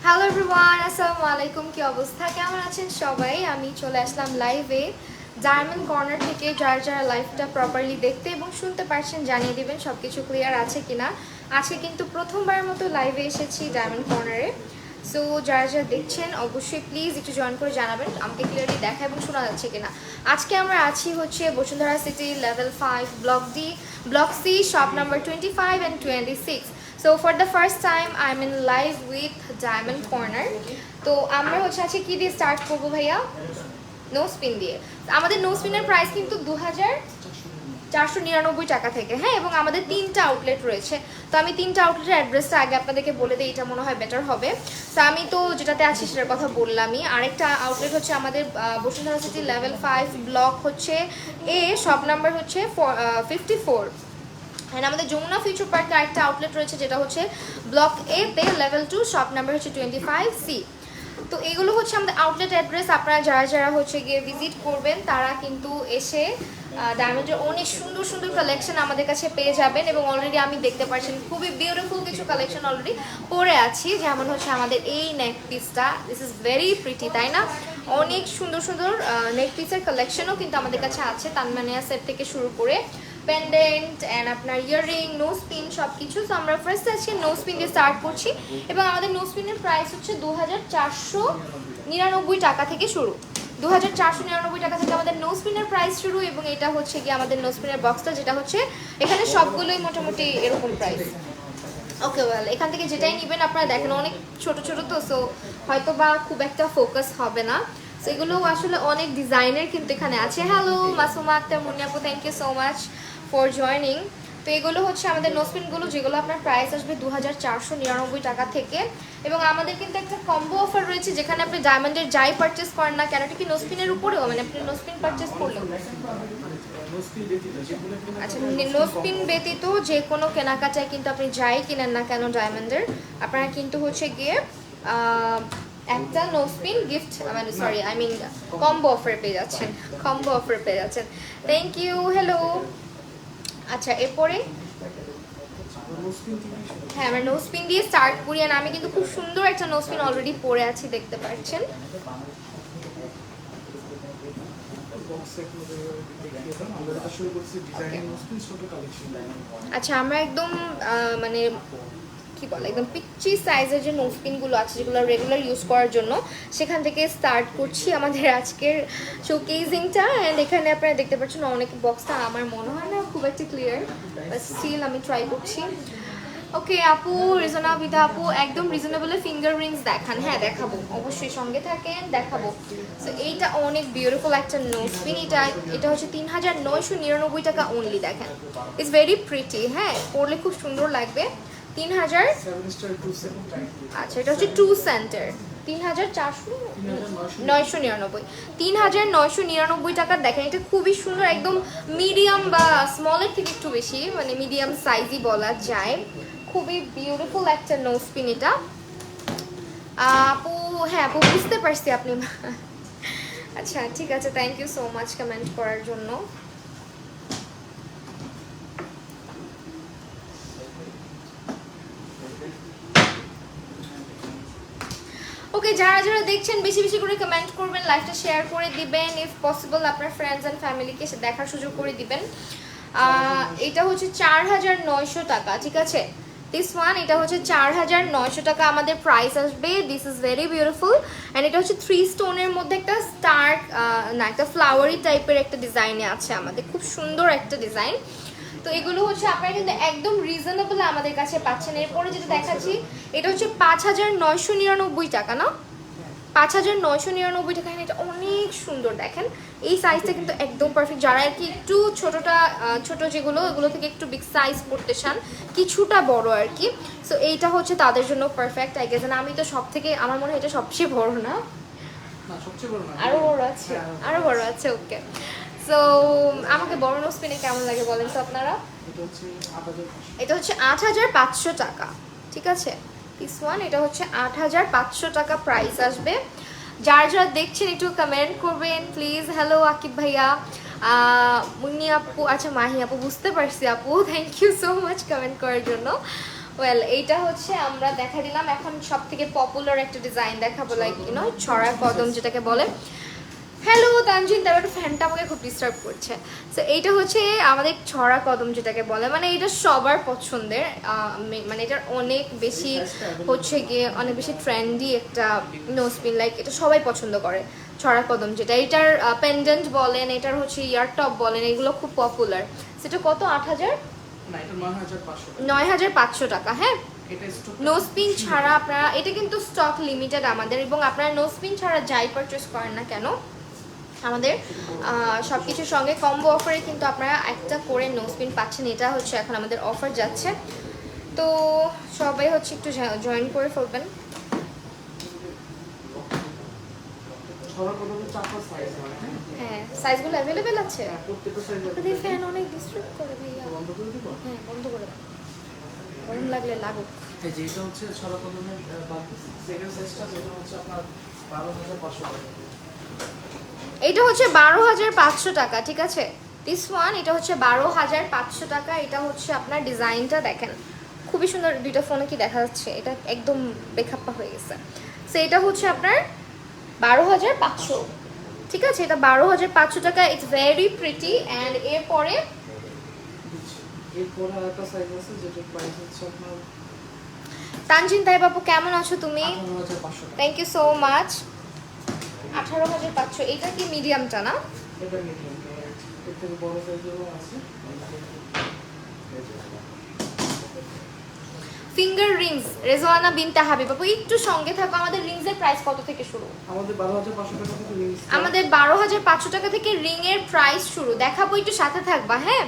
Hello everyone, আসসালামু আলাইকুম। কি অবস্থা, কেমন আছেন সবাই? আমি চলে আসলাম লাইভে ডায়মন্ড কর্নার থেকে। যারা যারা লাইভটা প্রপারলি দেখতে এবং শুনতে পারছেন জানিয়ে দিবেন সব কিছু ক্লিয়ার আছে কিনা। আজকে কিন্তু প্রথমবারের মতো লাইভে এসেছি ডায়মন্ড কর্নারে। সো যারা যারা দেখছেন অবশ্যই প্লিজ একটু জয়েন করে জানাবেন আমাকে ক্লিয়ারলি দেখা এবং শোনা যাচ্ছে কিনা। আজকে আমরা আছি হচ্ছে Bashundhara city level 5 block C shop number 25 and 26। So for the first time I'm in live with Diamond Corner। তো আমরা হচ্ছে আজকে কি দিয়ে স্টার্ট করবো ভাইয়া? নো স্পিন দিয়ে। আমাদের নো স্পিনের প্রাইস কিন্তু 2499 টাকা থেকে, হ্যাঁ। এবং আমাদের 3টা আউটলেট রয়েছে। তো আমি 3টা আউটলেটের অ্যাড্রেসটা আগে আপনাদেরকে বলে দিই, এটা মনে হয় বেটার হবে। তো আমি তো যেটাতে আছি সেটার কথা বললামই। আরেকটা আউটলেট হচ্ছে আমাদের বসুন্ধরা সিটি লেভেল 5 ব্লক হচ্ছে এ, শপ নাম্বার হচ্ছে 54। অ্যান্ড আমাদের যমুনা ফিউচার পার্কে আরেকটা আউটলেট রয়েছে যেটা হচ্ছে ব্লক এ তে লেভেল 2, শপ নাম্বার হচ্ছে 25C। তো এগুলো হচ্ছে আমাদের আউটলেট অ্যাড্রেস। আপনারা যারা যারা হচ্ছে গিয়ে ভিজিট করবেন তারা কিন্তু এসে ডায়মন্ডের অনেক সুন্দর সুন্দর কালেকশন আমাদের কাছে পেয়ে যাবেন। এবং অলরেডি আমি দেখতে পাচ্ছেন খুবই বিউটিফুল কিছু কালেকশন অলরেডি পরে আছি। যেমন হচ্ছে আমাদের এই নেক পিসটা, দিস ইজ ভেরি প্রিটি, তাই না? অনেক সুন্দর সুন্দর নেক পিসের কালেকশনও কিন্তু আমাদের কাছে আছে, তানমানিয়া সেট থেকে শুরু করে পেন্ডেন্ট অ্যান্ড আপনার ইয়াররিং, নো স্পিন সব কিছু। তো আমরা ফার্স্ট আজকে নো স্পিন দিয়ে স্টার্ট করছি। এবং আমাদের নো স্পিনের প্রাইস হচ্ছে 2499 টাকা থেকে শুরু। 2499 টাকা থেকে আমাদের নো স্পিনের প্রাইস শুরু। এবং এটা হচ্ছে গিয়ে আমাদের নো স্পিনের বক্সটা, যেটা হচ্ছে এখানে সবগুলোই মোটামুটি এরকম প্রাইস। ওকে ওয়েল, এখান থেকে যেটাই নেবেন আপনারা দেখেন অনেক ছোট ছোট, তো সো হয়তো বা খুব একটা ফোকাস হবে না। সো এগুলো আসলে অনেক ডিজাইনের কিন্তু এখানে আছে। হ্যালো মাসুমা আক্তার, মুনিয়াপু, thank you so much for joining. তো এগুলো হচ্ছে আমাদের নোসপিনগুলো, যেগুলো আপনার প্রাইস আসবে 2499 টাকা থেকে। এবং আমাদের কিন্তু একটা কম্বো অফার রয়েছে, যেখানে আপনি ডায়মন্ডের যাই পারচেস করেন না কেন, এটা কি নোসপিনের উপরেও, মানে আপনি নোসপিন পারচেস করলেও, আচ্ছা নোসপিন ব্যতীত যে কোনো কেনাকাটায় কিন্তু আপনি যাই কিনেন না কেন ডায়মন্ডের, আপনারা কিন্তু হচ্ছে গিয়ে একটা নোসপিন গিফট, মানে sorry I mean combo offer পেয়ে যাচ্ছেন, কম্বো অফার পেয়ে যাচ্ছেন। Thank you. হ্যালো, আচ্ছা এরপরে হ্যাঁ আমরা নোসপিন দিয়ে স্টার্ট করি। আর আমি কিন্তু খুব সুন্দর একটা নোসপিন অলরেডি পরে আছি, দেখতে পাচ্ছেন। আচ্ছা আমরা একদম মানে কি বলে একদম পিচ্চি সাইজের যে নোসপিনগুলো আছে যেগুলো রেগুলার ইউজ করার জন্য, সেখান থেকে স্টার্ট করছি আমাদের আজকের শোকেজিংটা। অ্যান্ড এখানে আপনারা দেখতে পাচ্ছেন অনেক বক্সটা আমার মনে হয় না খুব একটা ক্লিয়ার, বাট স্টিল আমি ট্রাই করছি। ওকে আপু, রিজনা বিদা আপু, একদম রিজনেবলে ফিঙ্গার রিংস দেখান। হ্যাঁ দেখাবো, অবশ্যই সঙ্গে থাকেন, দেখাবো। সো এইটা অনেক বিউটিফুল একটা নোসপিন। এটা হচ্ছে 3999 টাকা অনলি। দেখেন ইটস ভেরি প্রিটি, হ্যাঁ পরলে খুব সুন্দর লাগবে। 3000, আচ্ছা এটা হচ্ছে 2 সেন্টার, 3999, 3999 টাকা। দেখেন এটা খুবই সুন্দর, একদম মিডিয়াম বা স্মলের থেকে একটু বেশি, মানে মিডিয়াম সাইজই বলা যায়। খুবই বিউটিফুল একটা নোসপিন এটা। আপু হ্যাঁ আপু বুঝতে পারছি আপনি আচ্ছা ঠিক আছে, thank you so much comment করার জন্য। ওকে যারা যারা দেখছেন বেশি বেশি করে কমেন্ট করবেন, লাইভটা শেয়ার করে দিবেন, ইফ পসিবল আপনার ফ্রেন্ডস অ্যান্ড ফ্যামিলিকে দেখার সুযোগ করে দিবেন। এটা হচ্ছে 4900 টাকা, ঠিক আছে দিস ওয়ান। এটা হচ্ছে 4900 টাকা আমাদের প্রাইস আসবে। This is very beautiful. And এটা হচ্ছে 3 স্টোনের মধ্যে একটা স্টার না একটা ফ্লাওয়ারি টাইপের একটা ডিজাইনে আছে আমাদের, খুব সুন্দর একটা ডিজাইন। তো এগুলো হচ্ছে আপনারা কিন্তু একদম রিজনেবল আমাদের কাছে পাচ্ছেন। এরপরে যেটা দেখাচ্ছি এটা হচ্ছে 5999 টাকা, না 5,999 টাকা। এটা অনেক সুন্দর, দেখেন এই সাইজটা কিন্তু একদম পারফেক্ট। যারা আর কি একটু ছোট যেগুলো ওগুলো থেকে একটু বিগ সাইজ পড়তে চান, কিছুটা বড় আর কি, সো এইটা হচ্ছে তাদের জন্য পারফেক্ট আই গেস। আমি তো সব থেকে আমার মনে হয় এটা সবচেয়ে বড় না, আরো বড় আছে, আরো বড় আছে। ওকে, সো আমাকে বড় নোজপিনে কেমন লাগে বলেন তো আপনারা। এটা হচ্ছে 8,500 টাকা, ঠিক আছে দিস ওয়ান। এটা হচ্ছে 8,500 টাকা প্রাইস আসবে। যারা দেখছেন একটু কমেন্ট করবেন প্লিজ। হ্যালো আকিব ভাইয়া, মুন্নি আপু, আচ্ছা মাহি আপু, বুঝতে পারছি আপু, thank you so much comment করার জন্য। ওয়েল, এইটা হচ্ছে আমরা দেখা দিলাম। এখন সব থেকে পপুলার একটা ডিজাইন দেখাবো, লাইক ইউনো ছড়া কদম যেটাকে বলে। হ্যালো তানজিন, তারপর ফ্যানটা আমাকে খুব ডিস্টার্ব করছে। সো এইটা হচ্ছে আমাদের ছড়া কদম যেটাকে বলে, মানে এটা সবার পছন্দের, মানে এটার অনেক বেশি হচ্ছে গিয়ে অনেক বেশি ট্রেন্ডি একটা নোজপিন, লাইক এটা সবাই পছন্দ করে ছড়া কদম যেটা। এটার পেন্ডেন্ট বলেন, এটার হচ্ছে ইয়ার টপ বলেন, এগুলো খুব পপুলার। সেটা কত? 9,500 টাকা। হ্যাঁ, নোজপিন ছাড়া আপনারা, এটা কিন্তু স্টক লিমিটেড আমাদের, এবং আপনারা নোজপিন ছাড়া যাই পারচেস করেন না কেন আমাদের সব কিছুর সঙ্গে কম্বো অফারে কিন্তু আপনারা একটা করে নোজপিন পাচ্ছেন। এটা হচ্ছে এখন আমাদের অফার যাচ্ছে, তো সবাই হচ্ছে একটু জয়েন করে ফেলবেন। হ্যাঁ, সাইজগুলো অ্যাভেলেবেল আছে। আপনাদের ফ্যান অনেক ডিস্টার্ব করে ভাইয়া, হ্যাঁ বন্ধ করে দাও, গরম লাগলে লাগুক। যেটা হচ্ছে ছড়া কদমের সেকেন্ড সাইজটা, যেটা হচ্ছে আপনার 12,500 টাকা। এটা হচ্ছে 12,500 টাকা, ঠিক আছে দিস ওয়ান। এটা হচ্ছে 12,500 টাকা। এটা হচ্ছে আপনার ডিজাইনটা দেখেন খুবই সুন্দর। দুইটা ফোনে কি দেখা যাচ্ছে? এটা একদম বেখাপ্পা হয়ে গেছে। সো এটা হচ্ছে আপনার 12,500, ঠিক আছে। এটা 12,500 টাকা। It's very pretty. অ্যান্ড এরপরে আরেকটা সাইজ আছে যেটার প্রাইস হচ্ছে আপনার তানজিন তাই বাবু, কেমন আছো তুমি? 18,500 টাকা। Thank you so much. 18,500। এটা কি মিডিয়ামটা না? এটা মিডিয়াম, এর থেকে বড় সাইজেরও আছে। ফিঙ্গার রিংস, রেজওয়ানা বিনতে হাবিব আপু, একটু সঙ্গে থাকো। আমাদের রিংসের প্রাইস কত থেকে শুরু? আমাদের 12,500 টাকা থেকে রিংস, আমাদের 12,500 টাকা থেকে রিং এর প্রাইস শুরু। দেখাবো, একটু সাথে থাকবা। হ্যাঁ,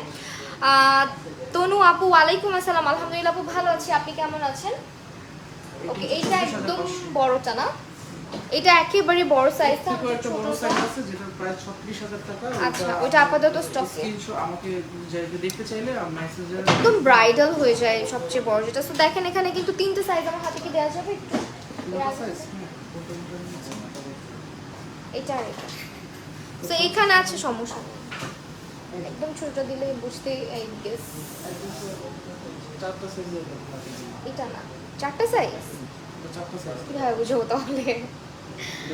তনু আপু, ওয়ালাইকুম আসসালাম। আলহামদুলিল্লাহ আপু, ভালো আছি, আপনি কেমন আছেন? ওকে, এইটা একদম বড়টা না, এটা একেবারে বড় সাইজটা। একটা বড় সাইজ আছে যেটার প্রাইস 36,000 টাকা। আচ্ছা, ওটা আপাতত স্টক। স্ক্রিনশট আমাকে যাইতে দেখতে চাইলে মেসেঞ্জারে একদম ব্রাইডাল হয়ে যায় সবচেয়ে বড় যেটা। সো দেখেন এখানে কিন্তু তিনটে সাইজ আমার হাতে কি দেওয়া যাবে একটু? সাইজ এটা আর এটা। সো এখানে আছে, সমস্যা নেই, একদম ছোট দিলে বুঝতে আই গেস। চারটা সাইজ এটা না, চারটা সাইজ চারটা সাইজ কিভাবে বুঝবো তাহলে?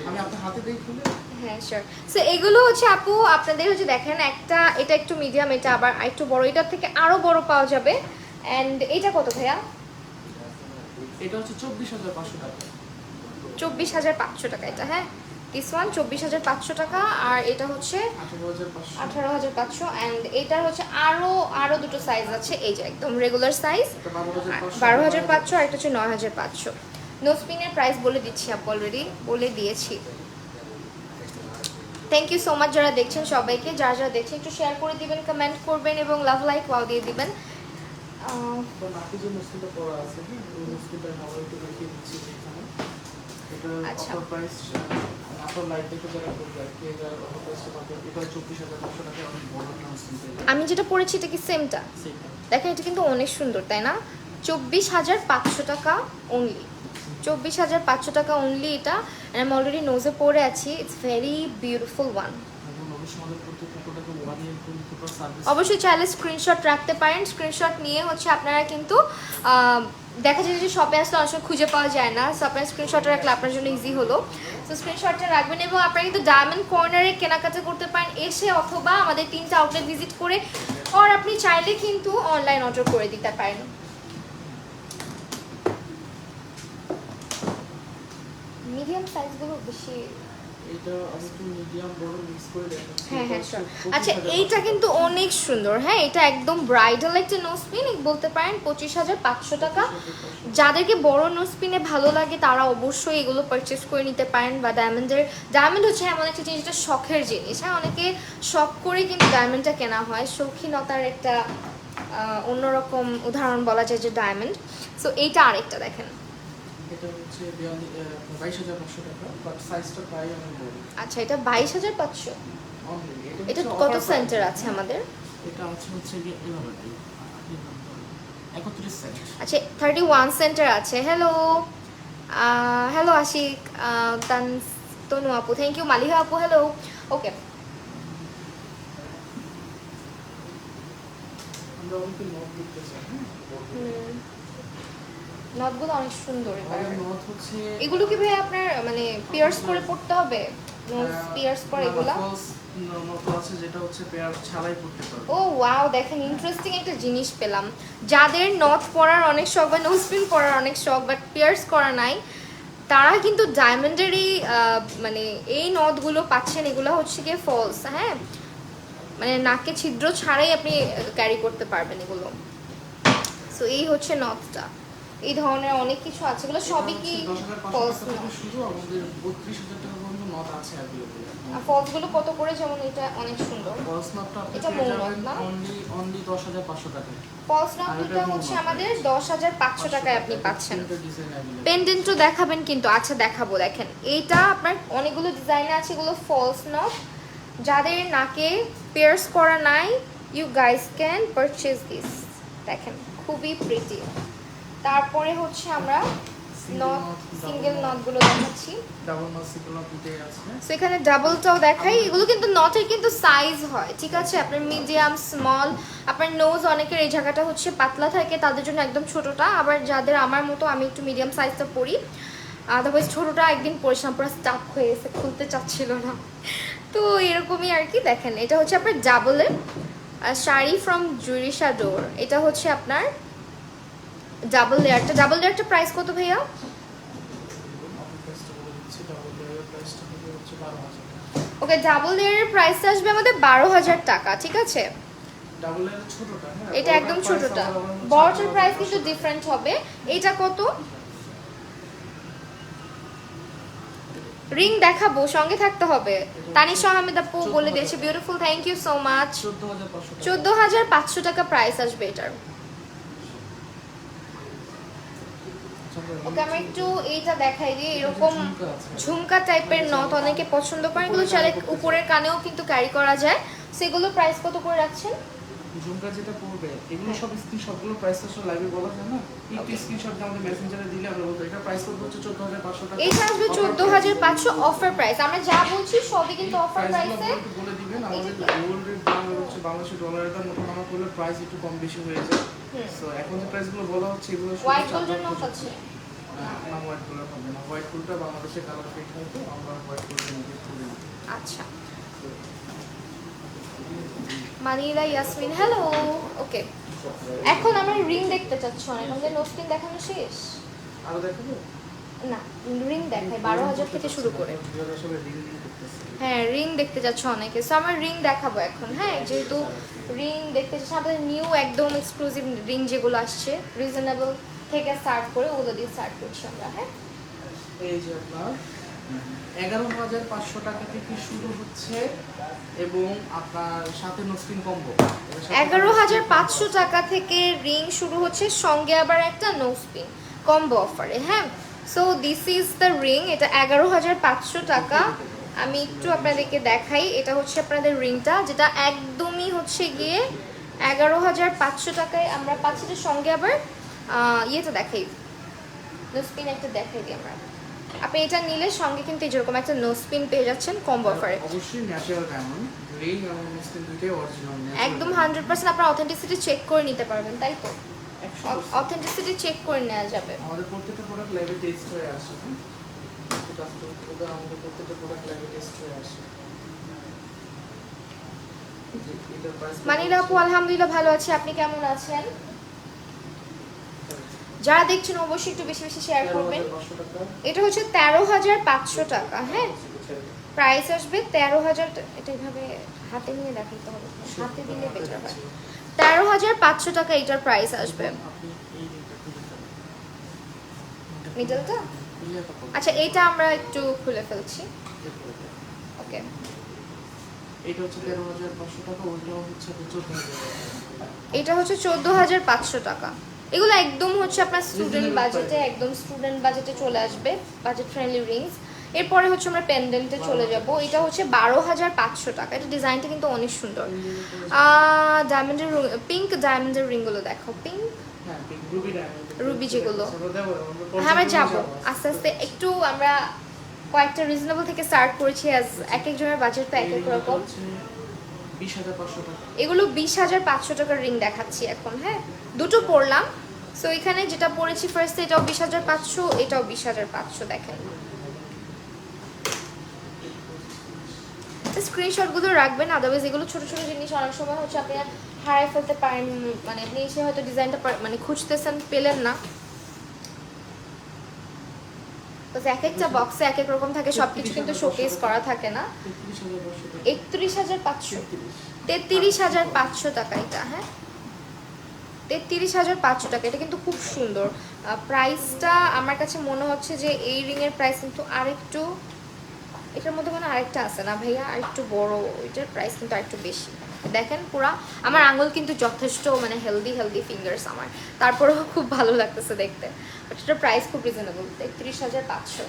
আমি আপনার হাতে দেই খুলে। হ্যাঁ শিওর। সো এগুলো হচ্ছে আপু আপনাদের হচ্ছে দেখেন, একটা এটা একটু মিডিয়াম, এটা আবার একটু বড়, এটার থেকে আরো বড় পাওয়া যাবে। এন্ড এটা কত ভাইয়া? এটা হচ্ছে 24,500 টাকা। 24,500 টাকা এটা। হ্যাঁ, দিস ওয়ান 24,500 টাকা। আর এটা হচ্ছে 18,500। অ্যান্ড এটার হচ্ছে আরো দুটো সাইজ আছে, এই যে একদম রেগুলার সাইজ 12,500, আর এটা হচ্ছে 9,500। নোজপিনের প্রাইস বলে দিচ্ছি, আপু অলরেডি বলে দিয়েছি। থ্যাংক ইউ সো মাচ যারা দেখছেন সবাইকে। যারা দেখছেন একটু শেয়ার করে দিবেন, কমেন্ট করবেন এবং লাভ লাইক ওয়াও দিয়ে দিবেন। আচ্ছা, আমি যেটা পড়েছি এটা কি সেমটা? দেখেন এটা কিন্তু অনেক সুন্দর, তাই না? 24,500 টাকা অনলি, 24,500 টাকা অনলি এটা। আমি অলরেডি নোজে পরে আছি, ইটস ভেরি বিউটিফুল ওয়ান। অবশ্যই চাইলে স্ক্রিনশট রাখতে পারেন। স্ক্রিনশট নিয়ে হচ্ছে আপনারা কিন্তু দেখা যায় যে শপে আসলে অনেক সময় খুঁজে পাওয়া যায় না, সো আপনার স্ক্রিনশটটা রাখলে আপনার জন্য ইজি হলো। সো স্ক্রিনশটটা রাখবেন এবং আপনারা কিন্তু ডায়মন্ড কর্নারে কেনাকাটা করতে পারেন এসে, অথবা আমাদের 3টা আউটলেট ভিজিট করে, আর আপনি চাইলে কিন্তু অনলাইন অর্ডার করে দিতে পারেন। মিডিয়াম সাইজগুলো বেশি এটা আমি একটু মিডিয়াম বড় মিক্স করে দেখাচ্ছি। হ্যাঁ হ্যাঁ এটা sure। হচ্ছে আচ্ছা 25,000 এইটা কিন্তু অনেক সুন্দর, হ্যাঁ এটা একদম ব্রাইডাল একটা নোজপিন বলতে পারেন, 25,500 টাকা। যাদেরকে বড় নোজপিনে ভালো লাগে তারা অবশ্যই এগুলো পারচেস করে নিতে পারেন। বা ডায়মন্ড হচ্ছে এমন একটা জিনিস যেটা শখের জিনিস, হ্যাঁ অনেকে শখ করে কিন্তু ডায়মন্ডটা কেনা হয়, শৌখিনতার একটা অন্যরকম উদাহরণ বলা যায় যে ডায়মন্ড। সো এইটা আরেকটা দেখেন, এটা হচ্ছে 22,500 টাকা, বাট সাইজটা প্রায় অনেক বড়। আচ্ছা এটা 22,500। Only, এটা হচ্ছে কত offer সেন্টার price। আছে আমাদের? এটা হচ্ছে গিয়ে এভাবে 31 সেন্ট। আচ্ছা 31 সেন্টার আছে। হ্যালো হ্যালো আশিক, তনু আপু, থ্যাংক ইউ মালিহা আপু, হ্যালো। ওকে আমরা অনেকে নট দেখতে চাই, নটগুলো অনেক সুন্দর এবার। আমাদের নট হচ্ছে এগুলো কি ভাই আপনার মানে পিয়ার্স করে পড়তে হবে? নোজ পিয়ার্স করে এগুলা? ফলস নট আছে যেটা হচ্ছে পেয়ার ছাড়াই পড়তে পারবে। ও ওয়াও, দেখেন ইন্টারেস্টিং একটা জিনিস পেলাম। যাদের নথ পরার অনেক শখ বা নোজপিন পরার অনেক শখ বাট পিয়ার্স করা নাই, তারা কিন্তু ডায়মন্ডেরই মানে এই নথগুলো পাচ্ছেন। এগুলো হচ্ছে গিয়ে ফলস, হ্যাঁ মানে নাকে ছিদ্র ছাড়াই আপনি ক্যারি করতে পারবেন এগুলো। সো এই হচ্ছে নথটা, এই ধরনের অনেক কিছু আছে, এগুলো সবই কি 10,500 ফলস টাকা থেকে শুরু, আমাদের 32,000 টাকা পর্যন্ত নট আছে अवेलेबल। আর ফলসগুলো কত করে? যেমন এটা অনেক সুন্দর, ফলস নটটা আপনি এটা পেয়ে মৌ নট যাবেন না? অনলি 10,500 টাকা। ফলস নটটা হচ্ছে আমাদের 10,500 টাকায় আপনি পাচ্ছেন। পেন্ডেন্টও দেখাবেন কিন্তু? আচ্ছা দেখাবো। দেখেন এইটা আপনার অনেকগুলো ডিজাইনে আছে, এগুলো ফলস নট। যাদের নাকে পিয়ার্স করা নাই, you guys can purchase this. দেখেন খুবই প্রিটি। তারপরে হচ্ছে আমরা নট, সিঙ্গেল নটগুলো দেখাচ্ছি। ডাবল নট সিঙ্গেল নট দুটোই আছে। সো এখানে ডাবলটাও দেখাই। এগুলো কিন্তু নটের কিন্তু সাইজ হয়, ঠিক আছে, আপনার মিডিয়াম, স্মল। আপনার নোজ অনেকের এই জায়গাটা হচ্ছে পাতলা থাকে, তাদের জন্য একদম ছোটোটা। আবার যাদের আমার মতো, আমি একটু মিডিয়াম সাইজটা পরি, আদারওয়াইজ ছোটোটা একদিন পরিশ্রম পুরো স্টাক হয়ে গেছে, খুলতে চাচ্ছিল না। তো এরকমই আর কি। দেখেন এটা হচ্ছে আপনার ডাবলের শাড়ি ফ্রম জুরিশা ডোর। এটা হচ্ছে আপনার ডাবল লেয়ারটা। ডাবল লেয়ারটা প্রাইস কত ভাইয়া? ওকে ডাবল লেয়ারের প্রাইস আসবে আমাদের 12,000 টাকা, ঠিক আছে। ডাবল এর ছোটটা, হ্যাঁ এটা একদম ছোটটা, বড়টার প্রাইস কিন্তু ডিফারেন্ট হবে। এটা কত? রিং দেখাবো, সঙ্গে থাকতে হবে। তানিশা আহমেদ আপু বলে দিয়েছে, beautiful, thank you so much. 14,500 টাকা প্রাইস আসবে এটার। ওকে আমরা একটু এইটা দেখাই দিই। এরকম ঝুমকা টাইপের নথ অনেকে পছন্দ করেন, এগুলো চাইলে উপরের কানেও কিন্তু ক্যারি করা যায়। সেগুলো প্রাইস কত করে রাখছেন? ঝুমকা যেটা পড়বে এগুলো সব স্ক্রিনশটগুলো প্রাইস তো লাইভে বলা যায় না, একটু স্ক্রিনশট আমাদের মেসেঞ্জারে দিলে আমরা বলবো। এটা প্রাইস করব হচ্ছে 14,500 টাকা। এটা আসবে 14,500 অফার প্রাইস। আমরা যা বলছি সবই কিন্তু অফার প্রাইসে। বলে দিবেন আমাদের গোল্ডের দাম হচ্ছে বাংলাদেশি ডলারের দাম ওঠানামা করলে প্রাইস একটু কম বেশি হয়ে যায়। সো এখন যে প্রাইসগুলো বলা হচ্ছে এগুলো হোয়াইট গোল্ডের নথ আছে না, হোয়াইট কালার হবে না। হোয়াইট গোল্ডটা বাংলাদেশে কালার ফিট হয়, তো আমরা হোয়াইট গোল্ডের মধ্যে করি না। আচ্ছা মানিলা ইয়াসমিন, হ্যালো। ওকে এখন আমরা রিং দেখতে চাচ্ছি অনেক, আমাদের নোজপিন দেখানো শেষ। আরো দেখাবো না, রিং দেখাই 12,000 থেকে শুরু করে। আসলে রিং করতেছে। হ্যাঁ রিং দেখতে যাচ্ছে অনেকে, সো আমার রিং দেখাবো এখন। হ্যাঁ যেহেতু রিং দেখতে চাচ্ছি, আমাদের নিউ একদম এক্সক্লুসিভ রিং যেগুলো আসছে রিজনেবল থেকে স্টার্ট করে ওগুলো দিয়ে স্টার্ট করছি আমরা। হ্যাঁ এই যে আপনার 11,500 টাকা থেকে শুরু হচ্ছে এবং আপনার সাথে নোজপিন কম্বো। 11,500 টাকা থেকে রিং শুরু হচ্ছে, সঙ্গে আবার একটা নোজপিন কম্বো অফারে। হ্যাঁ so this is the ring. এটা 11,500 টাকা। আমি একটু আপনাদেরকে দেখাই। এটা হচ্ছে আপনাদের রিংটা, যেটা একদমই হচ্ছে গিয়ে 11,500 টাকায় আমরা পাচ্ছি। যে সঙ্গে আবার ইয়েটা দেখাই, নোজপিন একটা দেখাই দিই আমরা। আপনি এটা নিলে সঙ্গে কিন্তু যেরকম একটা নোজপিন পেয়ে যাচ্ছেন কম্বো অফারে। অবশ্যই ন্যাচারাল ডায়মন্ড, রিং এবং নোজপিন দুটোই অরিজিনাল একদম 100% আপনার অথেন্টিসিটি চেক করে নিতে পারবেন, তাই তো? অথেন্টিসিটি চেক করে নেওয়া যাবে। আমাদের প্রত্যেকটা প্রোডাক্ট লাইভে টেস্ট হয়ে আসে। এটা আমাদের প্রত্যেকটা প্রোডাক্ট লাইভে টেস্ট হয়ে আসে। মানিলা আপু আলহামদুলিল্লাহ ভালো আছি, আপনি কেমন আছেন? যারা দেখছেন অবশ্যই একটু বেশি বেশি শেয়ার করবেন। এটা হচ্ছে 13,500 টাকা। হ্যাঁ প্রাইস আসবে 13,000। এটা এইভাবে হাতে নিয়ে দেখাইতে হবে, হাতে দিলে বেটার হয়। 13,500 টাকা এটার প্রাইস আসবে। আপনি এই রিংটা খুলে ফেলেন। মিডলটা খুলে তারপর আচ্ছা, এইটা আমরা একটু খুলে ফেলছি। চেক করে দেন। ওকে, এটা হচ্ছে 13,500 টাকা, ওইটা হচ্ছে 14,000 টাকা। এটা হচ্ছে 14,500 টাকা। এগুলো একদম হচ্ছে আপনার স্টুডেন্ট Reasonable বাজেটে, price. একদম স্টুডেন্ট বাজেটে চলে আসবে, বাজেট ফ্রেন্ডলি রিংস। এরপরে হচ্ছে আমরা পেন্ডেন্টে চলে যাব। এটা হচ্ছে 12,500 টাকা। এটা ডিজাইনটা কিন্তু অনেক সুন্দর। ডায়মন্ডের পিঙ্ক ডায়মন্ডের রিংগুলো দেখো, পিঙ্ক হ্যাঁ, পিঙ্ক রুবি ডায়মন্ড। রুবি যেগুলো। আমরা হ্যাঁ, আমরা যাবো আস্তে আস্তে। একটু আমরা কয়েকটা রিজনেবল থেকে স্টার্ট করেছি, অ্যাজ এক একজনের বাজেট তো এক এক রকম। 20,500 টাকা। এগুলো 20,500 টাকার রিং দেখাচ্ছি এখন। হ্যাঁ, দুটো পরলাম। সো এখানে যেটা পরেছি ফার্স্টে, এটাও 20,500, এটাও 20,500। দেখেন, স্ক্রিনশটগুলো রাখবেন, আদারওয়াইজ এগুলো ছোট ছোট জিনিস অনেক সময় হচ্ছে আপনি হারাই ফেলতে পারেন। মানে আপনি এসে হয়তো ডিজাইনটা মানে খুঁজতেছেন, পেলেন না। তো এক একটা বক্সে এক এক রকম থাকে, সবকিছু কিন্তু শোকেস করা থাকে না। 33,500 টাকা। 33,500 টাকা এটা। হ্যাঁ, 33,500 টাকা। এটা কিন্তু খুব সুন্দর। প্রাইসটা আমার কাছে মনে হচ্ছে যে এই রিংয়ের প্রাইস কিন্তু আরেকটু, এটার মধ্যে মানে আরেকটা আছে না ভাইয়া, আরেকটু বড়, ওইটার প্রাইস কিন্তু আরেকটু বেশি। দেখেন পুরা আমার আঙুল কিন্তু যথেষ্ট মানে হেলদি হেলদি ফিঙ্গার্স আমার, তারপরেও খুব ভালো লাগতেছে দেখতে। বাট এটার প্রাইস খুব রিজনেবল, 33,500।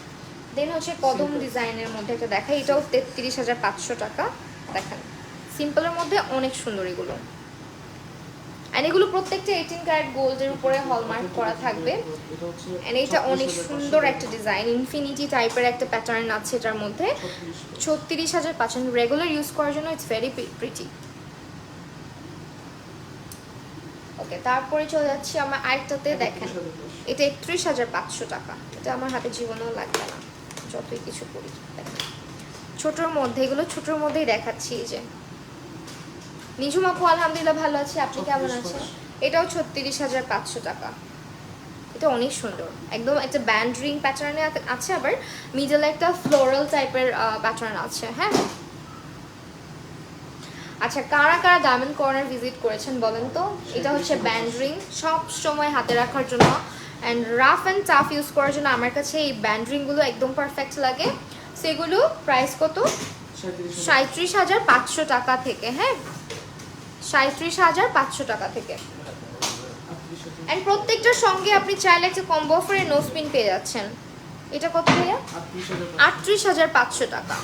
দেন হচ্ছে কদম ডিজাইনের মধ্যে একটা দেখা, এটাও 33,500 টাকা। দেখেন সিম্পলের মধ্যে অনেক সুন্দর এগুলো। অ্যান্ড এগুলো প্রত্যেকটা 18 ক্যারেট গোল্ডের উপরে হলমার্ক করা থাকবে। এটা হচ্ছে অ্যান্ড এটা অনেক সুন্দর একটা ডিজাইন, ইনফিনিটি টাইপের একটা প্যাটার্ন আছে এটার মধ্যে। 36,500 রেগুলার ইউজ করার জন্য ইটস ভেরি প্রিটি। ওকে, তারপরে চলে যাচ্ছি আমরা আরেকটাতে। দেখেন এটা 31,500 টাকা। এটা আমার হাতে জীবনেও লাগবে না যতই কিছু করি। দেখেন ছোটোর মধ্যে, এগুলো ছোটোর মধ্যেই দেখাচ্ছি। এই যে নিঝুম আপু, আলহামদুলিল্লাহ ভালো আছি, আপনি কেমন আছেন? এটাও 36,500 টাকা। এটা অনেক সুন্দর, একদম একটা ব্যান্ড রিং প্যাটার্নে আছে, আবার মিডলে একটা ফ্লোরাল টাইপের প্যাটার্ন আছে। হ্যাঁ, আচ্ছা কারা কারা ডায়মন্ড কর্নার ভিজিট করেছেন বলেন তো? এটা হচ্ছে ব্যান্ড রিং, সব সময় হাতে রাখার জন্য and rough and tough use করার জন্য আমার কাছে এই ব্যান্ড রিংগুলো একদম পারফেক্ট লাগে। সেগুলো প্রাইস কত? 37,500 টাকা থেকে। হ্যাঁ, 37,500 টাকা থেকে। অ্যান্ড প্রত্যেকটার সঙ্গে আপনি চাইলে একটা কম্বো অফারে নো স্পিন পেয়ে যাচ্ছেন। এটা কত ভাইয়া? 38,500 টাকা।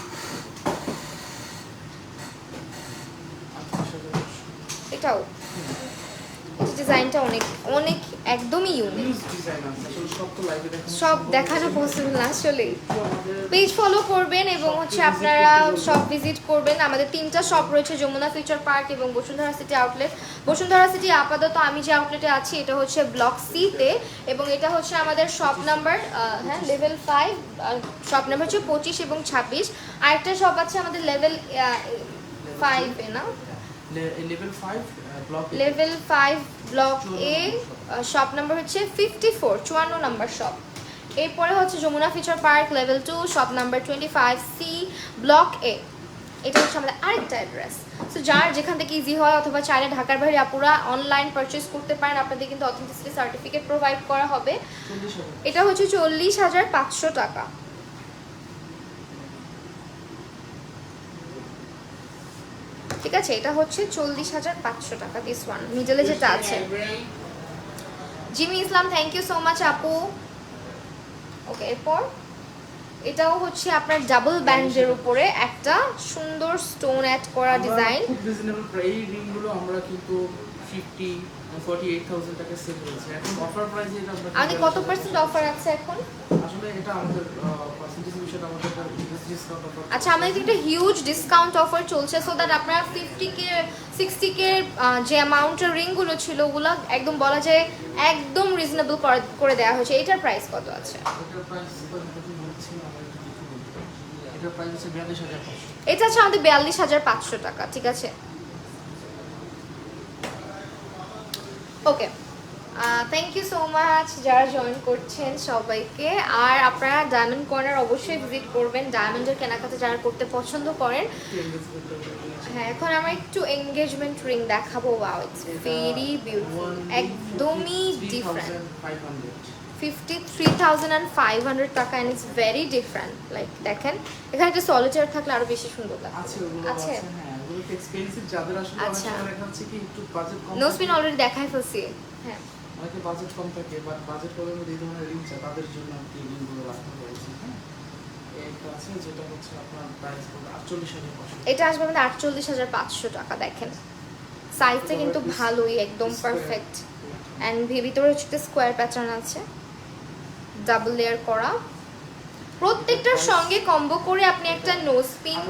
এটাও ডিজাইনটা অনেক অনেক একদমই ইউনিক। সব দেখানো পসিবল না আসলে। পেজ ফলো করবেন এবং হচ্ছে আপনারা শপ ভিজিট করবেন। আমাদের 3টা শপ রয়েছে, যমুনা ফিউচার পার্ক এবং Bashundhara city outlet. Bashundhara city আপাতত আমি যে আউটলেটে আছি এটা হচ্ছে ব্লক সিতে, এবং এটা হচ্ছে আমাদের শপ নাম্বার, হ্যাঁ লেভেল 5, শপ নাম্বার হচ্ছে 25 এবং 26। আরেকটা শপ আছে আমাদের লেভেল 5 এ, না level 5 block A, shop number হচ্ছে 54, 54 নাম্বার শপ। এরপরে হচ্ছে Jamuna future park level 2, shop number 25C, block A. এটা হচ্ছে আমাদের আরেকটা অ্যাড্রেস। সো যার যেখান থেকে ইজি হয়, অথবা চাইলে ঢাকার বাইরে আপুরা অনলাইন পারচেস করতে পারেন, আপনাদের কিন্তু অথেন্টিসিটি সার্টিফিকেট প্রোভাইড করা হবে। এটা হচ্ছে 40,500 টাকা। ঠিক আছে, এটা হচ্ছে 40,500 টাকা। দিস ওয়ান মিডলে যেটা আছে। Jimi Islam, thank you so much আপু। ওকে, এরপর এটাও হচ্ছে আপনার ডাবল ব্যান্ডের উপরে একটা সুন্দর স্টোন অ্যাড করা ডিজাইন। খুব রিজনেবল প্রাইস। এই রিংগুলো আমরা কিন্তু 48,000 টাকা সেল করেছি। এখন অফার প্রাইসে এটা আমরা আমাদের কত পার্সেন্ট অফার আছে এখন? আসলে এটা আমাদের পার্সেন্টেজ বিষয়ে আমাদের ডিসকাউন্ট অফার। আচ্ছা, আমাদের একটা হিউজ ডিসকাউন্ট অফার চলছে, সো দ্যাট আপনারা 50K 60K যে অ্যামাউন্টের রিংগুলো ছিল ওগুলো একদম বলা যায় একদম রিজনেবল করে দেওয়া হয়েছে। এটার প্রাইস কত আছে? এটার প্রাইস এটার প্রাইস হচ্ছে 42,500। এটা হচ্ছে আমাদের 42,500 টাকা। ঠিক আছে, ওকে। থ্যাংক ইউ সো মাচ যারা জয়েন করছেন সবাইকে। আর আপনারা ডায়মন্ড কর্নার অবশ্যই ভিজিট করবেন, ডায়মন্ডের কেনাকাটা যারা করতে পছন্দ করেন। হ্যাঁ, এখন আমরা একটু এঙ্গেজমেন্ট রিং দেখাবো। ওয়াও, ইটস ভেরি বিউটিফুল, একদমই ডিফারেন্ট। 53,500 টাকা and it's very different. Like দেখেন, এখানে একটা সলিটার থাকলে আরো বেশি সুন্দর লাগবে। আছে ওগুলো আছে? আছে, হ্যাঁ ওগুলো এক্সপেন্সিভ, যাদের আসলে অনেক আচ্ছা। সময় দেখা যাচ্ছে কি একটু বাজেট কম নোসপিন থাকে, অলরেডি দেখাই ফেলছি। হ্যাঁ, অনেকে বাজেট কম থাকে, বাট বাজেট কমের মধ্যে এই ধরনের রিং চায়, তাদের জন্য আর কি রিংগুলো রাখা হয়েছে। হ্যাঁ, একটা আছে যেটা হচ্ছে আপনার প্রাইস পড়বে 48,500। এটা আসবে আমাদের 48,500 টাকা। দেখেন সাইজটা কিন্তু ভালোই, একদম পারফেক্ট। অ্যান্ড ভিতরে হচ্ছে একটা স্কোয়ার প্যাটার্ন আছে, ডাবল লেয়ার করা। প্রত্যেকটার সঙ্গে কম্বো করে আপনি একটা নোজ পিন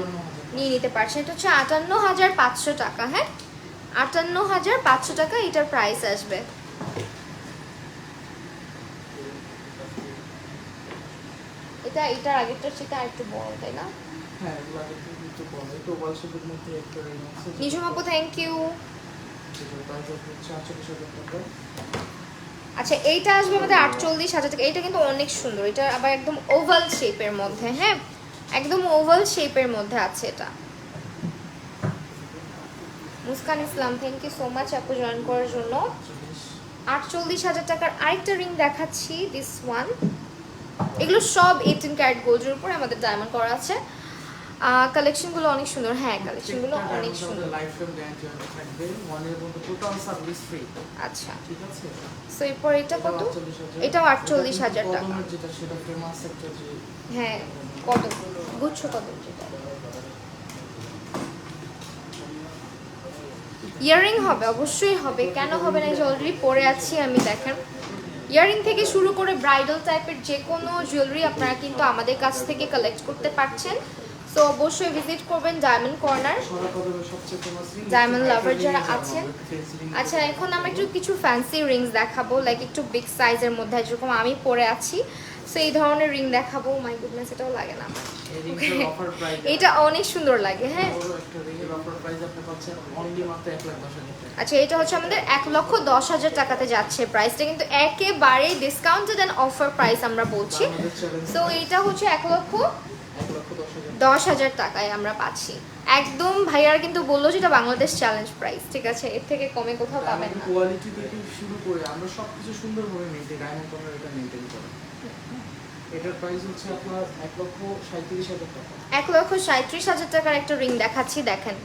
নিয়ে নিতে পারছেন। এটা হচ্ছে 58,500 টাকা। হ্যাঁ, 58,500 টাকা এটার প্রাইস আসবে। এটার আগেরটা সেটা একটু বড়, তাই না? হ্যাঁ, এগুলো আগে থেকে একটু কম, একটু ওয়াল শেপের মধ্যে একটা রিং আছে নিজম আপু থ্যাংক ইউ। যেটার প্রাইস হচ্ছে 48,000 টাকা। আচ্ছা, এইটা আসবে আমাদের 48,000 টাকা। এটা কিন্তু অনেক সুন্দর, এটা আবার একদম ওভাল শেপের মধ্যে। হ্যাঁ, একদম ওভাল শেপের মধ্যে আছে এটা। মুস্কান ইসলাম থ্যাংক ইউ সো মাচ আপু জয়েন করার জন্য। 48,000 টাকার আরেকটা রিং দেখাচ্ছি, দিস ওয়ান। এগুলো সব 18 ক্যারেট গোল্ডের উপর আমাদের ডায়মন্ড করা আছে। কালেকশনগুলো অনেক সুন্দর। হ্যাঁ, কালেকশনগুলো অনেক সুন্দর। লাইফ টাইম গ্যারান্টি থাকবে, ওয়ানের মধ্যে টোটাল সার্ভিস ফ্রি। আচ্ছা, ঠিক আছে, সো এরপর এটা কত? 48,000। এটাও 48,000 টাকা। কদমের যেটা সেটা ফেমাস একটা যে, হ্যাঁ, কদম, গুচ্ছ কদম যেটা। ইয়াররিং হবে, অবশ্যই হবে, কেন হবে না? এই যে অলরেডি পরে আছি আমি, দেখেন। ইয়াররিং থেকে শুরু করে ব্রাইডাল টাইপের যে কোনো জুয়েলারি আপনারা কিন্তু আমাদের কাছ থেকে কালেক্ট করতে পারছেন। সো অবশ্যই ভিজিট করবেন ডায়মন্ড কর্নার। সরা কদমের সবচেয়ে ফেমাস রিং, ডায়মন্ড লাভার যারা আছেন। আচ্ছা, এখন আমরা একটু কিছু ফ্যান্সি রিংস দেখাবো, লাইক একটু বিগ সাইজের মধ্যে, যেরকম আমি পরে আছি। সো এই ধরনের রিং দেখাবো। মাই গুডনেস, এটাও লাগে না আমার। এই রিংটার অফার প্রাইস, এটা অনেক সুন্দর লাগে। হ্যাঁ, বড় একটা রিংয়ের অফার প্রাইস আপনি পাচ্ছেন অনলি মাত্র 1,10,000 টাকা। আচ্ছা, এটা হচ্ছে আমাদের 1,10,000 টাকাতে যাচ্ছে। প্রাইসটা কিন্তু একেবারেই ডিসকাউন্টেড অ্যান্ড অফার প্রাইস আমরা বলছি। আমাদের চ্যালেঞ্জ সো এটা হচ্ছে 1,10,000 টাকায় আমরা পাচ্ছি। একদম ভাইয়ার কিন্তু বললো যে এটা বাংলাদেশ চ্যালেঞ্জ প্রাইস। ঠিক আছে, এর থেকে কমে কোথাও পাবেন না। কোয়ালিটি থেকে শুরু করে আমরা সবকিছু সুন্দরভাবে মেইনটেইন, ডায়মন্ড কর্নার এটা মেইনটেইন করে। এটার প্রাইস হচ্ছে আপনার 1,37,000 টাকা। 1,37,000 টাকার একটা রিং দেখাচ্ছি, দেখেন।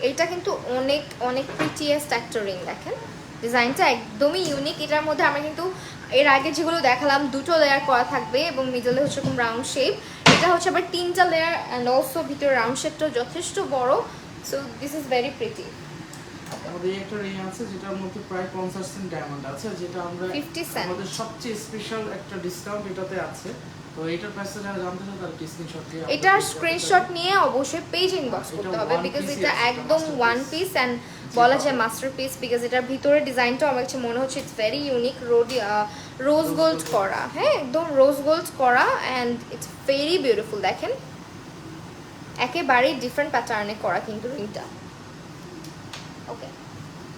এটা কিন্তু অনেক অনেক প্রিটিয়েস্ট একটা রিং। দেখেন ডিজাইনটা একদমই ইউনিক। এটার মধ্যে আমরা কিন্তু এর আগে যেগুলো দেখালাম দুটো লেয়ার করা থাকবে এবং মিডলে হচ্ছে এরকম রাউন্ড শেপ। এটা হচ্ছে আবার 3টা লেয়ার অ্যান্ড অলসো ভিতরে রাউন্ড শেপটাও যথেষ্ট বড়। So this is very pretty. আমাদের একটা রিং আছে যেটার মধ্যে প্রায় 50 সেন্ট ডায়মন্ড আছে, যেটা আমরা 50 সেন্ট আমাদের সবচেয়ে স্পেশাল একটা ডিসকাউন্ট এটাতে আছে। তো এটার প্রাইসটা যারা জানতে চান তারা স্ক্রিনশট দিয়ে এটার স্ক্রিনশট নিয়ে অবশ্যই পেজ ইনবক্স করতে হবে, বিকজ এটা একদম ওয়ান পিস অ্যান্ড বলা যায় মাস্টারপিস, বিকজ এটার ভিতরে ডিজাইনটা আমার কাছে মনে হচ্ছে it's very unique. Rose gold করা। হ্যাঁ, একদম রোজ গোল্ড করা অ্যান্ড ইটস ভেরি বিউটিফুল। দেখেন একেবারেই ডিফারেন্ট প্যাটার্নে করা কিন্তু রিংটা। ওকে,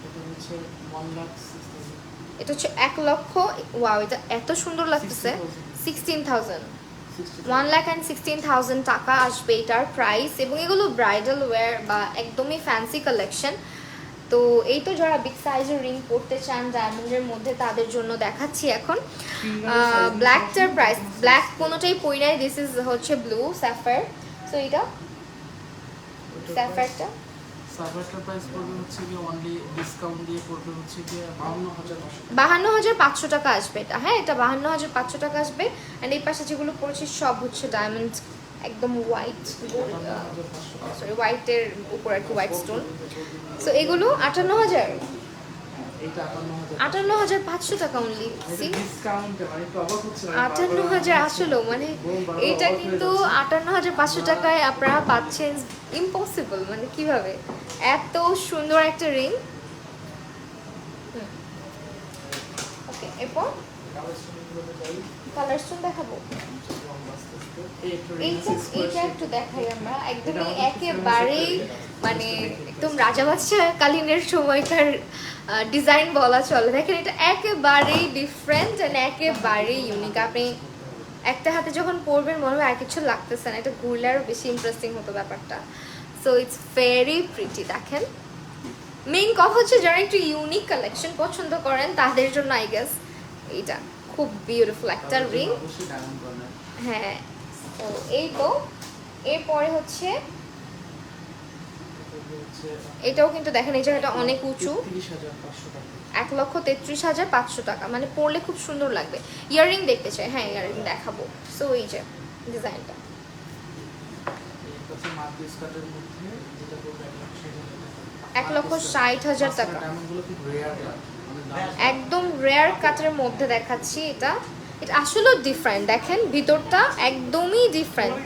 এটা হচ্ছে 1,60,000। এটা হচ্ছে 1,00,000। ওয়াও, এটা এত সুন্দর লাগতেছে। 16,000, 1,16,000 টাকা আসবে এটার প্রাইস। এবং এগুলো ব্রাইডাল ওয়্যার বা একদমই ফ্যান্সি কালেকশন। তো এই তো যারা বিগ সাইজের রিং পরতে চান ডায়মন্ডের মধ্যে তাদের জন্য দেখাচ্ছি এখন। ব্ল্যাকটার প্রাইস, ব্ল্যাক কোনোটাই পই নাই, দিস ইজ হচ্ছে ব্লু স্যাফায়ার। সো এটা স্যাফায়ারটা সার্ভারটার প্রাইস পড়বে হচ্ছে কি অনলি ডিসকাউন্ট দিয়ে পড়বে হচ্ছে কি 52,500। 52,500 টাকা আসবে এটা। হ্যাঁ, এটা 52,500 টাকা আসবে। অ্যান্ড এই পাশে যেগুলো পড়েছি সব হচ্ছে ডায়মন্ড, একদম হোয়াইট, সরি হোয়াইটের উপর আর কি হোয়াইট স্টোন। সো এগুলো 58,000, এইটা 58,500 টাকা অনলি। সি, ডিসকাউন্ট মানে একটু অবাক হচ্ছে 58,000 আসলো মানে এটা কিন্তু 58,500 টাকায় আপনারা পাচ্ছেন। ইম্পসিবল, মানে কিভাবে এত সুন্দর একটা রিং। ওকে, এরপর কালার স্টোন দেখাবো। আস্তে আস্তে। এই একটা ring এইটা আছে square এইটা shape। একটু দেখাই আমরা এটা একদমই আমাদের একেবারেই famous একটা মানে necklace। একদম রাজা বাদশাহ কালীনের সময়কার ডিজাইন বলা চলে। দেখেন এটা একেবারেই ডিফারেন্ট এন্ড একেবারেই ইউনিক। আপনি একটা হাতে যখন পরবেন মনে হয় আর কিছু লাগতেছে না, এটা ঘুরলে আরো বেশি ইন্টারেস্টিং হতো ব্যাপারটা। So it's very pretty. দেখেন মেইন কথা হচ্ছে যারা একটু ইউনিক কালেকশন পছন্দ করেন তাদের জন্য আই গেস এইটা খুব বিউটিফুল একটা তাদের জন্য রিং। অবশ্যই diamond corner। হ্যাঁ তো এই তো এরপরে হচ্ছে তারপরে হচ্ছে এটাও কিন্তু দেখেন এই জায়গাটা অনেক উঁচু, 33,500 টাকা। 1,33,500 টাকা, মানে পরলে খুব সুন্দর লাগবে। ইয়াররিং দেখতে চাই, হ্যাঁ ইয়াররিং দেখাবো। সো এই যে ডিজাইনটা এই হচ্ছে মাল্টি স্কার্টের মধ্যে যেটা পড়বে 1,60,000 টাকা। ডায়মন্ড গুলো খুব রেয়ার একদম রেয়ার কাটের মধ্যে দেখাচ্ছি এটা। এটা আসলে ডিফারেন্ট, দেখেন ভিতরটা একদমই ডিফারেন্ট।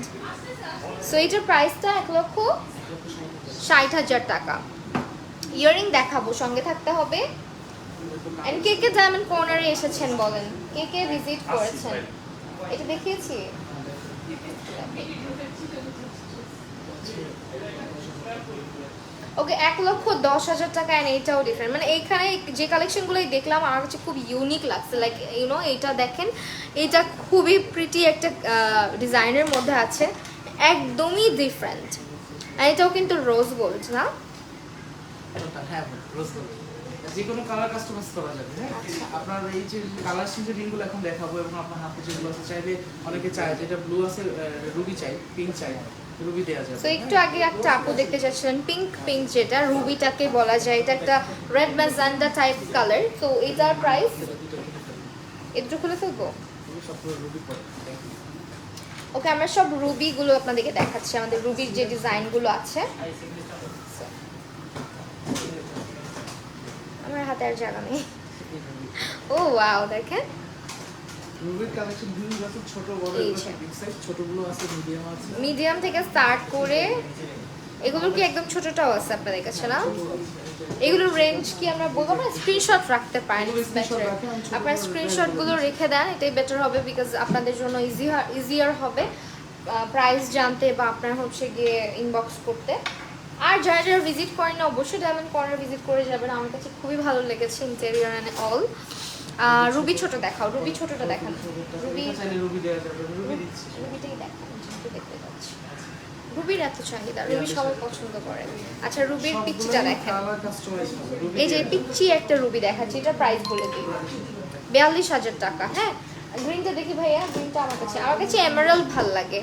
সো এটার প্রাইসটা 1,60,000 টাকা। ইয়াররিং দেখাবো, সঙ্গে থাকতে হবে। এন্ড কে কে ডায়মন্ড কর্নারে এসেছেন বলেন, কে কে ভিজিট করেছেন? এটা দেখিয়েছি। ওকে 1,10,000 টাকা এন্ড এটাও ডিফারেন্ট। মানে এইখানে যে কালেকশনগুলোই দেখলাম আমার কাছে খুব ইউনিক লাগছে। লাইক ইউনো এইটা দেখেন, এটা খুবই প্রিটি একটা ডিজাইনের মধ্যে আছে, একদমই ডিফারেন্ট। আর এটাও কিন্তু রোজ গোল্ড না? হ্যাঁ রোজ গোল্ড। যে কোনো কালার কাস্টমাইজ করা যাবে। হ্যাঁ আপনার এই যে কালার যে রিংগুলো এখন দেখাবো এবং আপনার হাতে যেগুলো আছে চাইলে অনেকে চায় যেটা ব্লু আছে রুবি চাই, পিঙ্ক চাই, রুবি দেওয়া যাবে। তো একটু আগে একটা আপু দেখতে চাচ্ছিলেন পিঙ্ক পিঙ্ক, যেটা রুবিটাকে বলা যায়, এটা একটা রেড ম্যাজেন্ডা টাইপ কালার। তো এটার প্রাইস একটু খুলে ফেলবো। সবগুলো রুবি পড়ে। ওকে আমরা সব রুবিগুলো আপনাদেরকে দেখাচ্ছি, আমাদের রুবির যে ডিজাইনগুলো আছে। আমার হাতে আর জায়গা নেই। ও ওয়াও দেখেন রুবির কালেকশন বিভিন্ন আছে, ছোট বড় এই এগুলো যে। বিগ সাইজ, ছোটগুলো আছে, মিডিয়াম আছে। মিডিয়াম থেকে স্টার্ট করে এগুলোর কি একদম ছোটটাও আছে আপনাদের কাছে না? এগুলোর রেঞ্জ কি আমরা বলবো? আমরা স্ক্রিনশট রাখতে পারেন, আপনার স্ক্রিনশটগুলো রেখে দেন, এটাই বেটার হবে। বিকজ আপনাদের জন্য ইজিয়ার হবে প্রাইস জানতে বা আপনার হচ্ছে গিয়ে ইনবক্স করতে। আর যারা যারা ভিজিট করেন না অবশ্যই ডায়মন্ড কর্নার ভিজিট করে যাবেন, আমার কাছে খুবই ভালো লেগেছে ইন্টেরিয়র অ্যান্ড অল। রুবি ছোট দেখাও, রুবি ছোটটা দেখান। রুবি চাইলে রুবি দেওয়া যাবে, রুবি দিচ্ছি। রুবিটাই দেখান, যেহেতু দেখতে পাচ্ছি রুবির এত চাহিদা, রুবি সবাই পছন্দ করে। আচ্ছা রুবির পিচ্চিটা দেখেন, কালার কাস্টমাইজ হবে। রুবি এই যে পিচ্চি একটা রুবি দেখাচ্ছি, এটা প্রাইস বলে দিই 42,000 টাকা। হ্যাঁ গ্রিনটা দেখি ভাইয়া, গ্রিনটা আমার কাছে এমারাল্ড ভাল লাগে।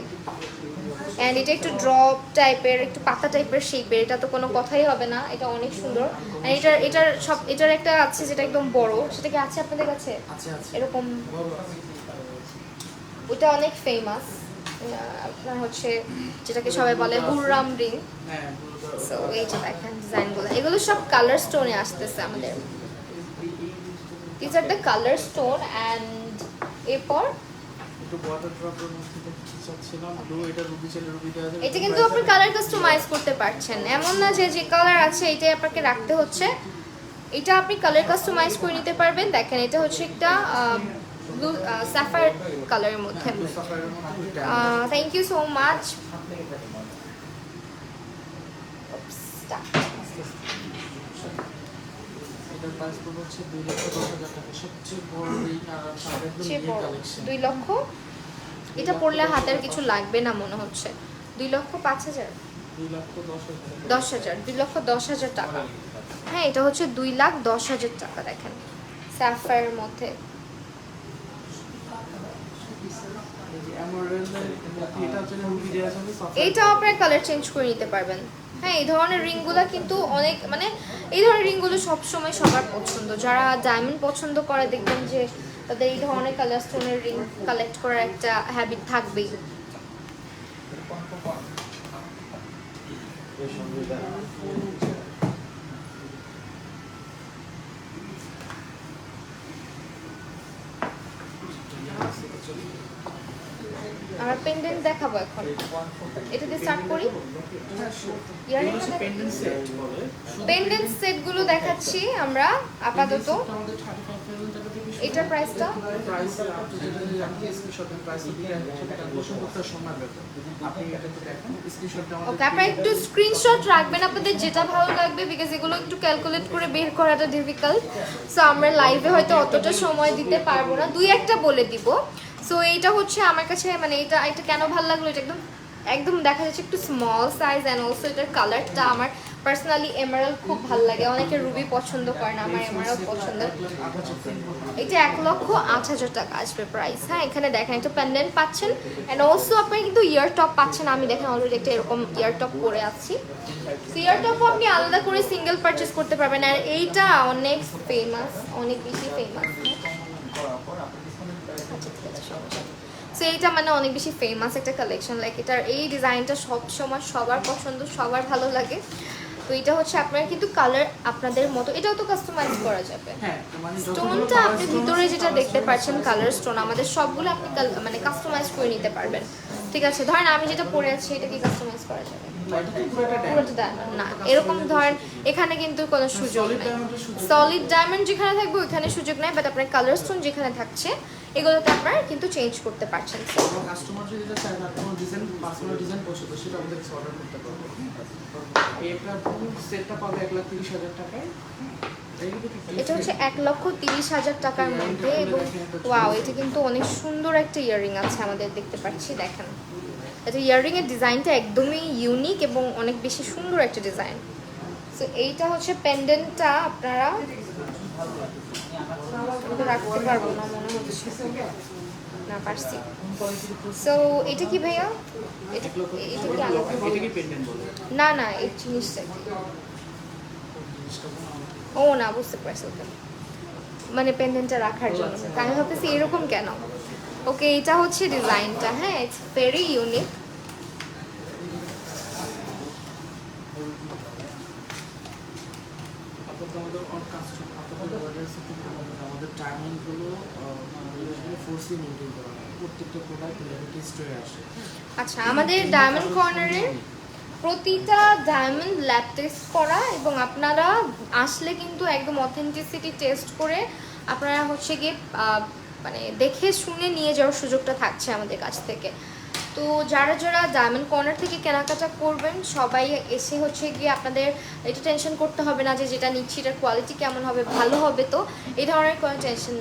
অ্যান্ড এটা একটু ড্রপ টাইপের, একটু পাতা টাইপের শেপের, এটা তো কোনো কথাই হবে না, এটা অনেক সুন্দর। আর এটার একটা আছে যেটা একদম বড়, সেটা কি আছে আপনাদের কাছে? আছে আছে। এরকম বড় আছে। ওটা অনেক ফেমাস। আপনার হচ্ছে যেটাকে সবাই বলে হুররাম রিং। হ্যাঁ সো এই যে দেখেন ডিজাইনগুলো, এগুলো সব কালার স্টোনে আসতেছে আমাদের। This are the colour stone. And এরপর একটু ওয়াটার ড্রপের মধ্যে দেখতে চাচ্ছিলাম ব্লু, এটা রুবি চাইলে রুবি দেওয়া যাবে। এটা কিন্তু আপনি কালার কাস্টমাইজ করতে পারছেন, এমন না যে যে কালার আছে এটাই আপনাকে রাখতে হচ্ছে। এটা আপনি কালার কাস্টমাইজ করে নিতে পারবেন। দেখেন এটা হচ্ছে একটা ব্লু স্যাফায়ার কালারের মধ্যে। Thank you so much. এটার প্রাইস পড়বে হচ্ছে 2,10,000 টাকা। সবচেয়ে বড় রিং আর সাথে একদম সে নিউ বড় কালেকশন। 2 লক্ষ। এটা পড়লে হাতের কিছু লাগবে না মনে হচ্ছে। 2,05,000 10,000 2,10,000 টাকা। হ্যাঁ এটা হচ্ছে 2,10,000 টাকা। দেখেন স্যাফায়ারের মধ্যে। এইটাও আপনার কালার চেঞ্জ করে নিতে পারবেন। হ্যাঁ এই ধরনের রিংগুলো কিন্তু অনেক, মানে এই ধরনের রিংগুলো সবসময় সবার পছন্দ। যারা ডায়মন্ড পছন্দ করে দেখবেন যে তাদের এই ধরনের কালার স্টোনের রিং কালেক্ট করার একটা হ্যাবিট থাকবেই। আমরা পেন্ডেন্ট দেখাবো এখন, এটা দিয়ে স্টার্ট করি। পেন্ডেন্ট সেটগুলো দেখাচ্ছি আমরা আপাতত। এটার প্রাইসটা প্রাইস আপনি যদি জানতে স্ক্রিনশটের প্রাইস দিয়ে সেটা কোশ্চেন করতে সময় লাগবে। আপনি এটা তো দেখেন স্ক্রিনশটটা আমাদের ওকে, আপনারা একটু স্ক্রিনশট রাখবেন আপনাদের যেটা ভালো লাগবে, বিকজ এগুলো একটু ক্যালকুলেট করে বের করাটা ডিফিকাল্ট। সো আমরা লাইভে হয়তো অতটা সময় দিতে পারবো না, দুই একটা বলে দিব। সো এইটা হচ্ছে আমার কাছে মানে এটা কেন ভালো লাগলো, এটা একদম একদম দেখা যাচ্ছে একটু স্মল সাইজ, অ্যান্ড অলসো এটার কালারটা আমার পার্সোনালি এমারাল্ড খুব ভালো লাগে। অনেকে রুবি পছন্দ করে না, আমার এমারাল্ড পছন্দ। এটা 1,08,000 টাকা আসবে প্রাইস। হ্যাঁ, এখানে দেখেন একটা পেন্ডেন্ট পাচ্ছেন, অ্যান্ড অলসো আপনি কিন্তু ইয়ার টপ পাচ্ছেন। আমি দেখেন অলরেডি একটা এরকম ইয়ার টপ পরে আছি। ইয়ার টপও আপনি আলাদা করে সিঙ্গেল পারচেস করতে পারবেন। আর এইটা অনেক ফেমাস, অনেক বেশি ফেমাস। সো এইটা মানে অনেক বেশি ফেমাস একটা কালেকশন, লাইক এটার এই ডিজাইনটা সবসময় সবার পছন্দ, সবার ভালো লাগে। তো এটা হচ্ছে আপনার কিন্তু কালার আপনাদের মতো, এটাও তো কাস্টমাইজ করা যাবে। হ্যাঁ, মানে স্টোনটা আপনি ভিতরে যেটা দেখতে পাচ্ছেন কালার স্টোন, আমাদের সবগুলো আপনি মানে কাস্টমাইজ করে নিতে পারবেন। ঠিক আছে, ধরেন আমি যেটা পরে আছি এটা কি কাস্টমাইজ করা যাবে? পুরোটা ডায়মন্ড না, এরকম ধরেন এখানে কিন্তু কোনো সুযোগ নেই। সলিড ডায়মন্ড যেখানে থাকবে ওইখানে সুযোগ নেই, বাট আপনার কালার স্টোন যেখানে থাকছে এগুলোতে আপনারা কিন্তু চেঞ্জ করতে পারছেন। কাস্টমার যদি এটা চায় তার কোনো ডিজাইন পার্সোনাল ডিজাইন পছন্দ সেটা আমাদের অর্ডার করতে পারবো। এই একটা ফুল সেটটা পাবে 1,30,000 টাকায়। এটা হচ্ছে 1,30,000 টাকার মধ্যে, এবং ওয়াও, এটা কিন্তু অনেক সুন্দর একটা ইয়াররিং আছে আমাদের, দেখতে পাচ্ছি দেখেন। এটা ইয়াররিং এর ডিজাইনটা একদমই ইউনিক এবং অনেক বেশি সুন্দর একটা ডিজাইন। সো এইটা হচ্ছে পেন্ডেন্টটা, আপনারা রাখতে পারবো না মনে হচ্ছে, না পারছি। সো এটা কি ভাইয়া? এটা কি আলাদা? এটা কি পেন্ডেন্ট বলে? না না, এই জিনিসটা কি? ও না, বুঝতে পারছি, ওকে, মানে পেন্ডেন্টটা রাখার জন্য। আমি ভাবতেছি এরকম কেন। ওকে, এটা হচ্ছে ডিজাইনটা। হ্যাঁ, ইটস ভেরি ইউনিক। আমাদের ডায়মন্ডগুলো ফোর্সি মেনটেন করা হয়, প্রত্যেকটা প্রোডাক্ট টেস্ট হয়ে আসে। আচ্ছা, আমাদের ডায়মন্ড কর্নারের প্রতিটা ডায়মন্ড ল্যাব টেস্ট করা, এবং আপনারা আসলে কিন্তু একদম অথেন্টিসিটি টেস্ট করে আপনারা হচ্ছে গিয়ে মানে দেখে শুনে নিয়ে যাওয়ার সুযোগটা থাকছে আমাদের কাছ থেকে। তো যারা যারা ডায়মন্ড কর্নার থেকে কেনাকাটা করবেন সবাই এসে হচ্ছে গিয়ে আপনাদের এটা টেনশন করতে হবে না যে যেটা নিচ্ছি এটার কোয়ালিটি কেমন হবে, ভালো হবে। তো এই ধরনের কোনো টেনশন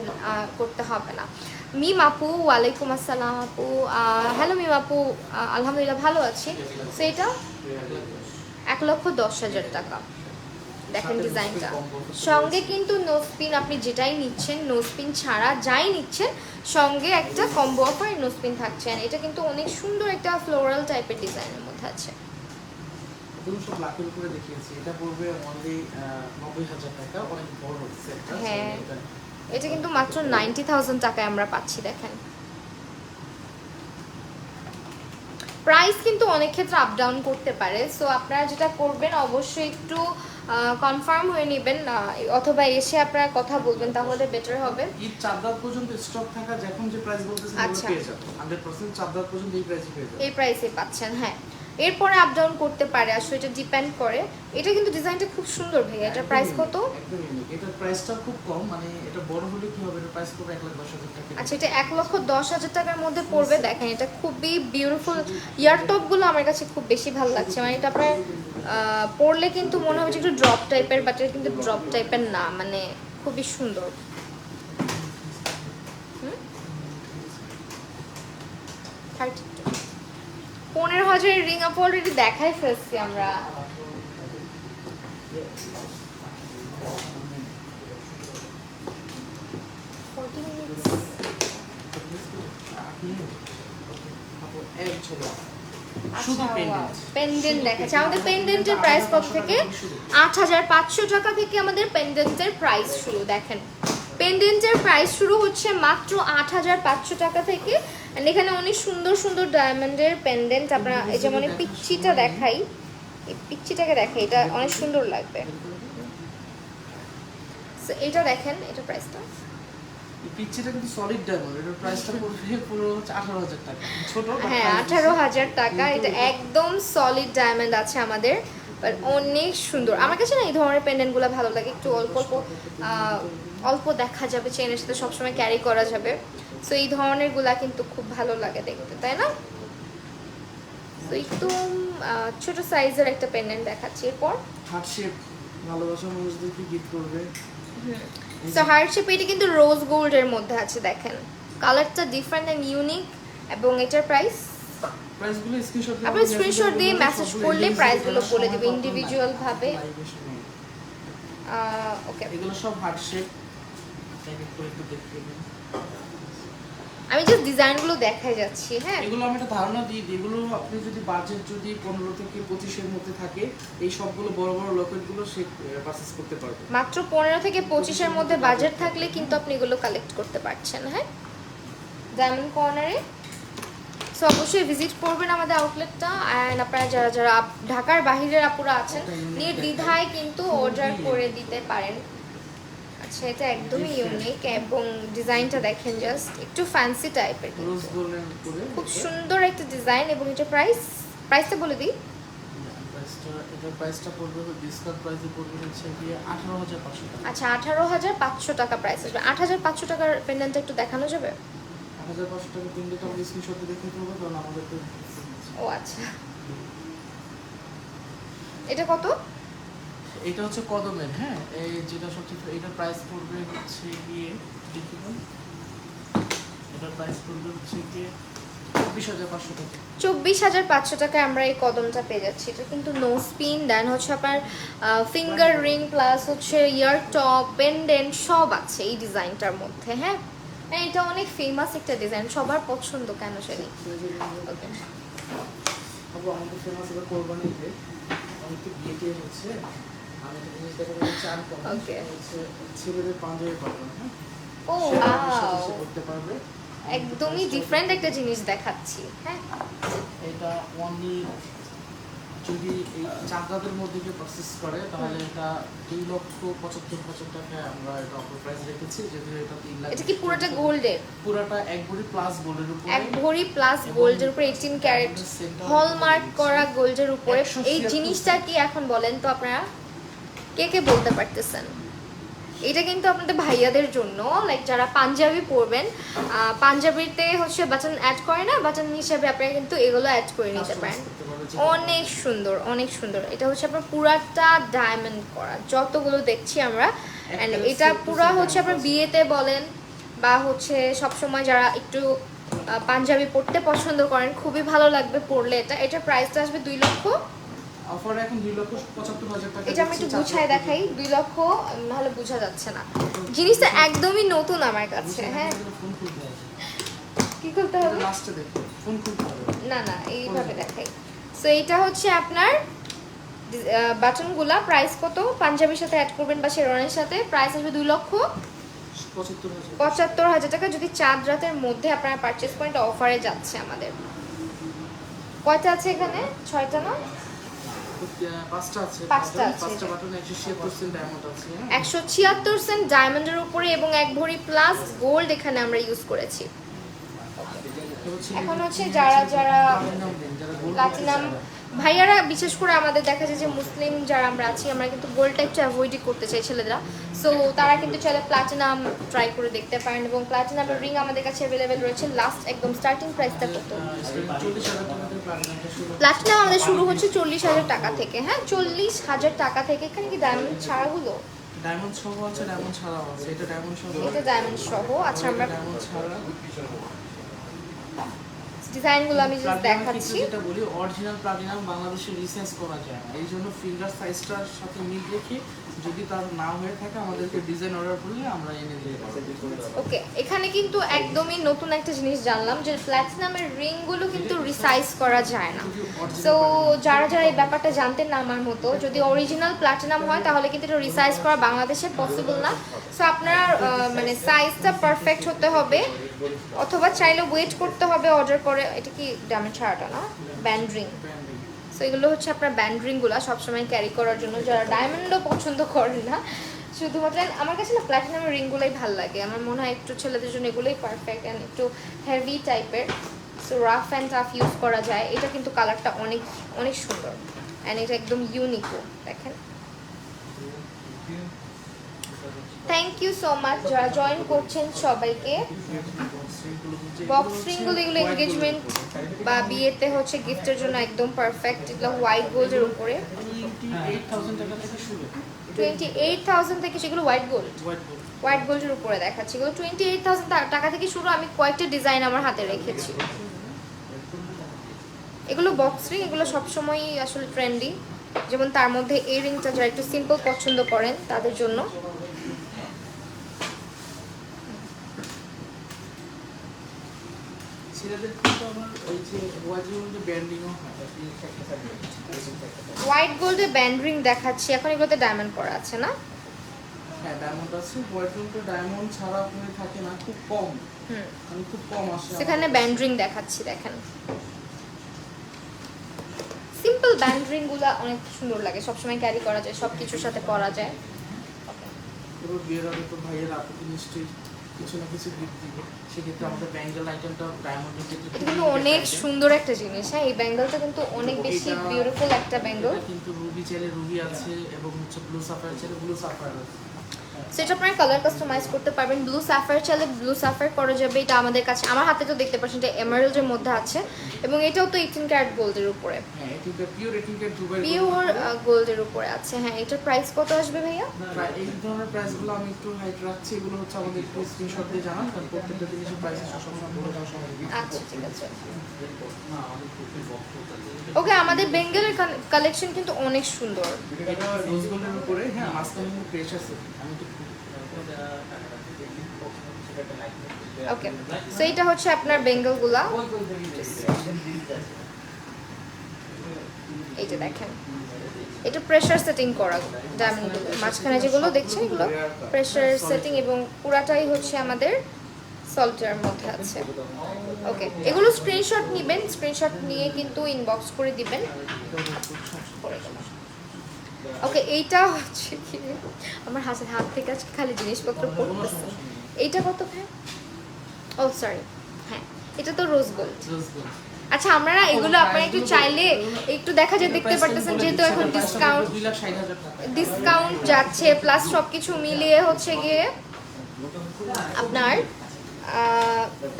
করতে হবে না। মিম আপু, ওয়ালাইকুম আসসালাম আপু। হ্যালো মিম আপু, আলহামদুলিল্লাহ ভালো আছি। সো এটা 1,10,000 টাকা। দেখেন ডিজাইনটা, সঙ্গে কিন্তু নোজপিন, আপনি যেটাই নিচ্ছেন নোজপিন ছাড়া যাই নিচ্ছেন সঙ্গে একটা কম্বো অফার নোজপিন থাকছে। আর এটা কিন্তু অনেক সুন্দর একটা ফ্লোরাল টাইপের ডিজাইনের মধ্যে আছে। এগুলো সব লাখের উপরে দেখিয়েছি, এটা পড়বে অনলি 90,000 টাকা, অনেক বড় সেটটা। হ্যাঁ, এটা কিন্তু মাত্র 90,000 টাকায় আমরা পাচ্ছি। দেখেন প্রাইস কিন্তু অনেক ক্ষেত্রে আপ ডাউন করতে পারে। সো আপনারা যেটা করবেন অবশ্যই একটু কনফার্ম হয়ে নেবেন, অথবা এসে আপনারা কথা বলবেন, তাহলে বেটার হবে। ঈদ 4 রাত পর্যন্ত স্টক থাকা, যখন যে প্রাইস বলতেছেন আচ্ছা, পেয়ে যাবেন 100% 4 রাত পর্যন্ত এই প্রাইসে পেয়ে যাবেন। এই প্রাইসে পাচ্ছেন। হ্যাঁ, এরপরে আপ ডাউন করতে পারে, আসলে এটা ডিপেন্ড করে। এটা কিন্তু ডিজাইনটা খুব সুন্দর ভাইয়া। এটার প্রাইস কত? একদম ইউনিক। এটার প্রাইসটা খুব কম, মানে এটা বড় হলে কি হবে, এটার প্রাইস পড়বে 1,10,000 টাকা। আচ্ছা, এটা 1,10,000 টাকার মধ্যে পড়বে। দেখেন এটা খুবই বিউটিফুল। ইয়ার টপগুলো আমার কাছে খুব বেশি ভালো লাগছে, মানে এটা আপনার পরলে কিন্তু মনে হবে যে একটু ড্রপ টাইপের, বাট এটা কিন্তু ড্রপ টাইপের না, মানে খুবই সুন্দর। 15,000 রিং আপ অলরেডি দেখাই ফেলছি আমরা। পেন্ডেন্ট দেখাচ্ছে। আমাদের পেন্ডেন্টের প্রাইস কত থেকে? 8,500 টাকা থেকে আমাদের পেন্ডেন্টের প্রাইস শুরু। দেখেন পেন্ডেন্টের প্রাইস শুরু হচ্ছে মাত্র 8,500 টাকা থেকে। এন্ড এখানে অনেক সুন্দর সুন্দর ডায়মন্ডের পেন্ডেন্ট। আপনারা এই যেমন এই পিচ্চিটা দেখাই, এই পিচ্চিটাকে দেখাই, এটা অনেক সুন্দর লাগবে। সো এটা দেখেন, এটা প্রাইসটা পিচ্চিটা কিন্তু সলিড ডায়মন্ড, এটার প্রাইসটা পড়বে পুরো 18,000 টাকা। ছোট, হ্যাঁ 18,000 টাকা। এটা একদম সলিড ডায়মন্ড আছে আমাদের। বাট অনেক সুন্দর। আমার কাছে না এই ধরনের পেন্ডেন্টগুলো ভালো লাগে, একটু অল্প অল্প অল্প দেখা যাবে, চেনের সাথে সবসময় ক্যারি করা যাবে। সো এই ধরনের গুলা কিন্তু খুব ভালো লাগে দেখতে, তাই না? তো একদম ছোট সাইজের একটা পেন্ডেন্ট দেখাচ্ছি। এরপর হার্ট শেপ ভালোবাসার মানুষদেরকে গিফট করবে। সো হার্ট শেপ, এটা কিন্তু রোজ গোল্ডের মধ্যে আছে, দেখেন কালারটা ডিফারেন্ট এন্ড ইউনিক। এবং এটার প্রাইস প্রাইসগুলো স্ক্রিনশট দিয়ে আপনি স্ক্রিনশট দিয়ে মেসেজ করলে প্রাইসগুলো বলে দেবে ইন্ডিভিজুয়াল ভাবে। ওকে, এগুলো সব হার্ট শেপ, এক এক করে একটু দেখিয়ে দিন। আমি জাস্ট ডিজাইনগুলো দেখাই যাচ্ছি। হ্যাঁ, এগুলো আমি একটা ধারণা দিই, এগুলো আপনি যদি বাজেট যদি 15 থেকে 25 এর মধ্যে থাকে, এই সবগুলো বড় বড় লকেটগুলো সে পারচেজ করতে পারবে। মাত্র 15 থেকে 25 এর মধ্যে বাজেট থাকলে কিন্তু আপনি এগুলো কালেক্ট করতে পারছেন। হ্যাঁ, ডায়মন্ড কর্নারে। সো অবশ্যই ভিজিট করবেন আমাদের আউটলেটটা। অ্যান্ড আপনারা যারা যারা ঢাকার বাহিরের আপুরা আছেন, নির্দ্বিধায় কিন্তু অর্ডার করে দিতে পারেন। আচ্ছা, এটা একদমই ইউনিক এবং ডিজাইনটা দেখেন, জাস্ট একটু ফ্যান্সি টাইপের, রোজ গোল্ডের উপরে খুব সুন্দর একটা ডিজাইন। এবং এটা প্রাইসটা বলে দিই। প্রাইসটা পড়বে, ডিসকাউন্ট প্রাইসে পড়বে হচ্ছে গিয়ে 18,500 টাকা। আচ্ছা, 18,500 টাকা প্রাইস আসবে। 8,500 টাকার পেন্ডেন্টটা একটু দেখানো যাবে? 8,500 টাকা পেন্ডেন্ট আমরা স্ক্রিনশট দিয়ে দেখতে পাবো, কারণ আমাদের তো ও আচ্ছা, এটা কত? এটা হচ্ছে কদমের। হ্যাঁ, এই যেটা সবচেয়ে, এটা প্রাইস পড়বে হচ্ছে গিয়ে দেখুন, এটা প্রাইস পড়বে হচ্ছে গিয়ে 24,500 টাকা। 24,500 টাকায় আমরা এই কদমটা পেয়ে যাচ্ছি। এটা কিন্তু নো স্পিন, দেন হচ্ছে আপনার ফিঙ্গার রিং প্লাস হচ্ছে ইয়ার টপ, পেন্ডেন্ট সব আছে এই ডিজাইনটার মধ্যে। হ্যাঁ, এটা অনেক ফেমাস একটা ডিজাইন, সবার পছন্দ কেন জানি। ওকে, আপু আমাদের ফেমাস হবে কোরবানিতে অনেক বিয়েতে হচ্ছে, আমি একটা জিনিস দেখাবো, চার কম Okay. হচ্ছে ছেলেদের পাঞ্জাবি পাবেন। হ্যাঁ, ও ওয়াও, সে করতে পারবে। একদমই ডিফারেন্ট একটা জিনিস দেখাচ্ছি। হ্যাঁ, এটা অনলি যদি এই চাঁদাদের মধ্যে কেউ পারচেস করে তাহলে এটা 2,75,000 টাকায় আমরা এটা অফার প্রাইস রেখেছি, যেহেতু এটা 3 লাখ। এটা কি পুরোটা গোল্ডের? পুরোটা এক ভরি প্লাস গোল্ডের উপরে, এক ভরি প্লাস গোল্ডের উপরে 18 ক্যারেট হলমার্ক করা গোল্ডের উপরে। এই জিনিসটা কি এখন বলেন তো আপনারা কে কে বলতে পারতেছেন? এটা কিন্তু আপনাদের ভাইয়াদের জন্য, লাইক যারা পাঞ্জাবি পরবেন, পাঞ্জাবিতে হচ্ছে বাটন অ্যাড করে না, বাটন হিসেবে আপনারা কিন্তু এগুলো অ্যাড করে নিতে পারেন। অনেক সুন্দর, অনেক সুন্দর। এটা হচ্ছে আপনার পুরাটা ডায়মন্ড করা, যতগুলো দেখছি আমরা। অ্যান্ড এটা পুরা হচ্ছে আপনার বিয়েতে বলেন বা হচ্ছে সবসময় যারা একটু পাঞ্জাবি পরতে পছন্দ করেন, খুবই ভালো লাগবে পরলে। এটার প্রাইসটা আসবে 2 লক্ষ। অফার এখন 2,75,000 টাকা। এটা আমি একটু গুছায় দেখাই, 2 লক্ষ নাহলে বোঝা যাচ্ছে না। জিনিসটা একদমই নতুন আমার কাছে। হ্যাঁ, ফোন খুলতে হবে, কি করতে হবে? লাস্টে দেখো ফোন খুলতে হবে। না না, এইভাবে দেখাই। সো এটা হচ্ছে আপনার বাটনগুলা। প্রাইস কত? পাঞ্জাবির সাথে অ্যাড করবেন বা শেরওয়ানির সাথে, প্রাইস আসবে 2,75,000 টাকা। যদি চাঁদ রাতের মধ্যে আপনারা পারচেস করেন, এটা অফারে যাচ্ছে আমাদের। কয়টা আছে এখানে? 6টা না? 5টা আছে। পাঁচটা আছে। 5টা বাটন 176% ডায়মন্ড আছে। 176% ডায়মন্ডের উপরে এবং এক ভরি প্লাস গোল্ড এখানে আমরা ইউজ করেছি। এখন হচ্ছে যারা যারা প্লাটিনাম ভাইয়ারা, বিশেষ করে আমাদের দেখা যায় যে মুসলিম যারা আমরা আছি, আমরা কিন্তু গোল্ডটা একটু অ্যাভয়েডই করতে চাই ছেলেরা। সো তারা কিন্তু চাইলে প্লাটিনাম ট্রাই করে দেখতে পারেন। এবং প্লাটিনামের রিং আমাদের কাছে অ্যাভেলেবেল রয়েছে। লাস্ট একদম স্টার্টিং প্রাইসটা কত? 40,000 টাকা থেকে প্লাটিনামটা শুরু। প্লাটিনাম আমাদের শুরু হচ্ছে 40,000 টাকা থেকে। হ্যাঁ, 40,000 টাকা থেকে। এখানে কি ডায়মন্ড ছাড়াগুলো? ডায়মন্ড সহ আছে, ডায়মন্ড ছাড়াও আছে। এটা ডায়মন্ড সহ, এটা ডায়মন্ড সহ। আচ্ছা, আমরা ডায়মন্ড ছাড়া ডিজাইনগুলো আমি জাস্ট দেখাচ্ছি। যেটা বলি, অরিজিনাল প্লাটিনাম বাংলাদেশে রিসার্চ করা যায় না, এই জন্য ফিঙ্গার সাইজটার সাথে মিল রেখে যদি তার না হয়ে থাকে আমাদেরকে ডিজাইন অর্ডার করলে আমরা এনে দিয়ে দেব। ওকে, এখানে কিন্তু একদমই নতুন একটা জিনিস জানলাম যে প্ল্যাটিনামের রিংগুলো কিন্তু রিসাইজ করা যায় না। সো যারা যারা এই ব্যাপারটা জানতেন না আমার মতো, যদি অরিজিনাল প্ল্যাটিনাম হয় তাহলে কিন্তু এটা রিসাইজ করা বাংলাদেশে পসিবল না। সো আপনার মানে সাইজটা পারফেক্ট হতে হবে, অথবা চাইলে ওয়েট করতে হবে অর্ডার করে। এটা কি ডায়মন্ড ছাড়াটা না, ব্যান্ড রিং। সো এগুলো হচ্ছে আপনার ব্যান্ড রিংগুলো সবসময় ক্যারি করার জন্য, যারা ডায়মন্ডও পছন্দ করেন না। শুধুমাত্র আমার কাছে না প্ল্যাটিনামের রিংগুলোই ভালো লাগে। আমার মনে হয় একটু ছেলেদের জন্য এগুলোই পারফেক্ট, অ্যান্ড একটু হেভি টাইপের। So rough and tough use করা যায়। এটা কিন্তু কালারটা অনেক অনেক সুন্দর। অ্যান্ড এটা একদম ইউনিকও দেখেন। থ্যাংক ইউ সো মাচ যারা জয়েন করছেন সবাইকে। বক্স রিংগুলো এগুলো এনগেজমেন্ট বা বিয়েতে হচ্ছে গিফটের জন্য একদম পারফেক্ট। এগুলো হোয়াইট গোল্ডের উপরে 28,000 টাকা থেকে শুরু। 28,000 থেকে, সেগুলো white gold, white gold. White গোল্ডের উপরে দেখাচ্ছি। এগুলো 28,000 টাকা থেকে শুরু। আমি কয়েকটা ডিজাইন আমার হাতে রেখেছি। এগুলো বক্স রিং, এগুলো সবসময়ই আসলে ট্রেন্ডি। যেমন তার মধ্যে এই রিংটা যারা একটু সিম্পল পছন্দ করেন তাদের জন্য। ছেলেদের কিন্তু আমার ওই যে হোয়াইট গোল্ডের ব্যান্ডিংও হয়। হোয়াইট গোল্ডের ব্যান্ড রিং দেখাচ্ছি এখন। এগুলোতে ডায়মন্ড করা আছে না? হ্যাঁ ডায়মন্ড আছে। হোয়াইট গোল্ডের ডায়মন্ড ছাড়া আপনি থাকে না, খুব কম, মানে খুব কম আসে। সেখানে ব্যান্ড রিং দেখাচ্ছি দেখেন। সিম্পল ব্যান্ড রিং গুলো অনেক সুন্দর লাগে, সবসময় ক্যারি করা যায়, সবকিছুর সাথে পরা যায়। এবার বিয়ের আগে তো ভাইয়ের আপুকে নিশ্চয়ই কিছু না কিছু গিফট দিবে, সেক্ষেত্রে আমাদের ব্যাঙ্গেল আইটেমটা ডায়মন্ডের ক্ষেত্রে এটা কিন্তু অনেক সুন্দর একটা জিনিস। হ্যাঁ, এই ব্যাঙ্গেলটা কিন্তু অনেক বেশি বিউটিফুল একটা ব্যাঙ্গেল। কিন্তু রুবি চাইলে রুবি আছে এবং হচ্ছে ব্লু সাফায়ার চাইলে ব্লু সাফায়ার আছে। সেটা আপনারা কালার কাস্টমাইজ করতে পারবেন। ব্লু সাফায়ার চাইলে ব্লু সাফায়ার করা যাবে। এটা আমাদের কাছে, আমার হাতে তো দেখতে পাচ্ছেন, এটা এমারাল্ডের মধ্যে আছে এবং এটাও তো 18 ক্যারেট গোল্ডের উপরে। হ্যাঁ, এটা পিওর 18 ক্যারেট দুবাই পিওর গোল্ডের উপরে আছে। হ্যাঁ, এটার প্রাইস কত আসবে ভাইয়া? এই ধরনের প্রাইসগুলো আমি একটু হাইট রাখছি। এগুলো হচ্ছে আমাদের একটু স্ক্রিনশট দিয়ে জানান, কারণ প্রত্যেকটা জিনিসের প্রাইস সবসময় বলে দেওয়া সম্ভব না। আচ্ছা, ঠিক আছে। ওকে, আমাদের বেঙ্গলের কালেকশন কিন্তু অনেক সুন্দর। এটা রোজ গোল্ডের উপরে, হ্যাঁ মাঝখানে কিন্তু ক্রেশ আছে। আমি একটু ওকে, সো এটা হচ্ছে আপনার বেঙ্গলগুলা। এই যে দেখেন, এটা প্রেসার সেটিং করা ডায়মন্ডগুলো। মাঝখানে যেগুলো দেখছেন এগুলো প্রেসার সেটিং এবং পুরাটাই হচ্ছে আমাদের সল্টের মধ্যে আছে। ওকে, এগুলো স্ক্রিনশট নেবেন, স্ক্রিনশট নিয়ে কিন্তু ইনবক্স করে দিবেন। ওকে, এইটা হচ্ছে কি আমার হাত থেকে আজকে খালি জিনিসপত্র পড়তেছে। এইটা কত ভাই? ও সরি, হ্যাঁ এটা তো রোজ গোল্ড। আচ্ছা, আপনারা এগুলো আপনারা একটু চাইলে একটু দেখা যায়, দেখতে পারতেছেন যেহেতু এখন ডিসকাউন্ট যাচ্ছে, প্লাস সবকিছু মিলিয়ে হচ্ছে গিয়ে আপনার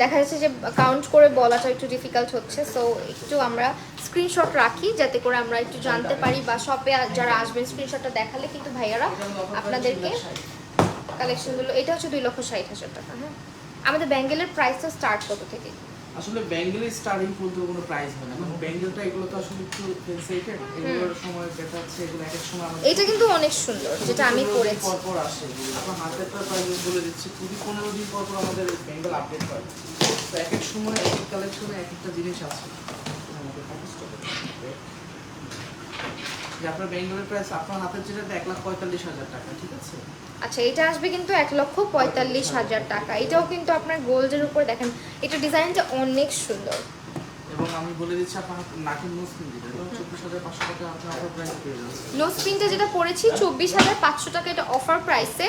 দেখা যাচ্ছে যে কাউন্ট করে বলাটা একটু ডিফিকাল্ট হচ্ছে। সো একটু আমরা স্ক্রিনশট রাখি যাতে করে আমরা একটু জানতে পারি, বা শপে যারা আসবেন স্ক্রিনশটটা দেখালে কিন্তু ভাইয়ারা আপনাদেরকে কালেকশনগুলো। এটা হচ্ছে 2,60,000 টাকা। হ্যাঁ, আমাদের ব্যাঙ্গেলের প্রাইসটা স্টার্ট কত থেকে? আসলে ব্যাঙ্গেলের স্টার্টিং পর্যন্ত কোনো প্রাইস হয় না, কারণ ব্যাঙ্গেলটা এগুলো তো আসলে একটু সেন্সিটিভ। এগুলোর সময় দেখা যাচ্ছে এগুলো এক এক সময় আমাদের এটা কিন্তু অনেক সুন্দর, যেটা আমি পরেছি। পর আসে আপনার হাতেরটা প্রাইস বলে দিচ্ছি, খুবই 15 দিন পর আমাদের ব্যাঙ্গেল আপডেট হয়। তো এক এক সময় এক এক কালেকশনে এক একটা জিনিস আছে। যে আপনার ব্যাঙ্গেলের প্রাইস আপনার হাতের যেটা 1,45,000 টাকা, ঠিক আছে? আচ্ছা, এটা আসবে কিন্তু 1,45,000 টাকা। এটাও কিন্তু আপনার গোল্ডের উপর দেখেন, এটা ডিজাইনটা অনেক সুন্দর। এবং আমি বলে দিচ্ছি আপনার নাকের নোজ পিন দিতে 24,500 টাকা আপনার অফার প্রাইস পেয়ে যাচ্ছে। নোজ পিনটা যেটা পড়েছি 24,500 টাকা, এটা অফার প্রাইসে।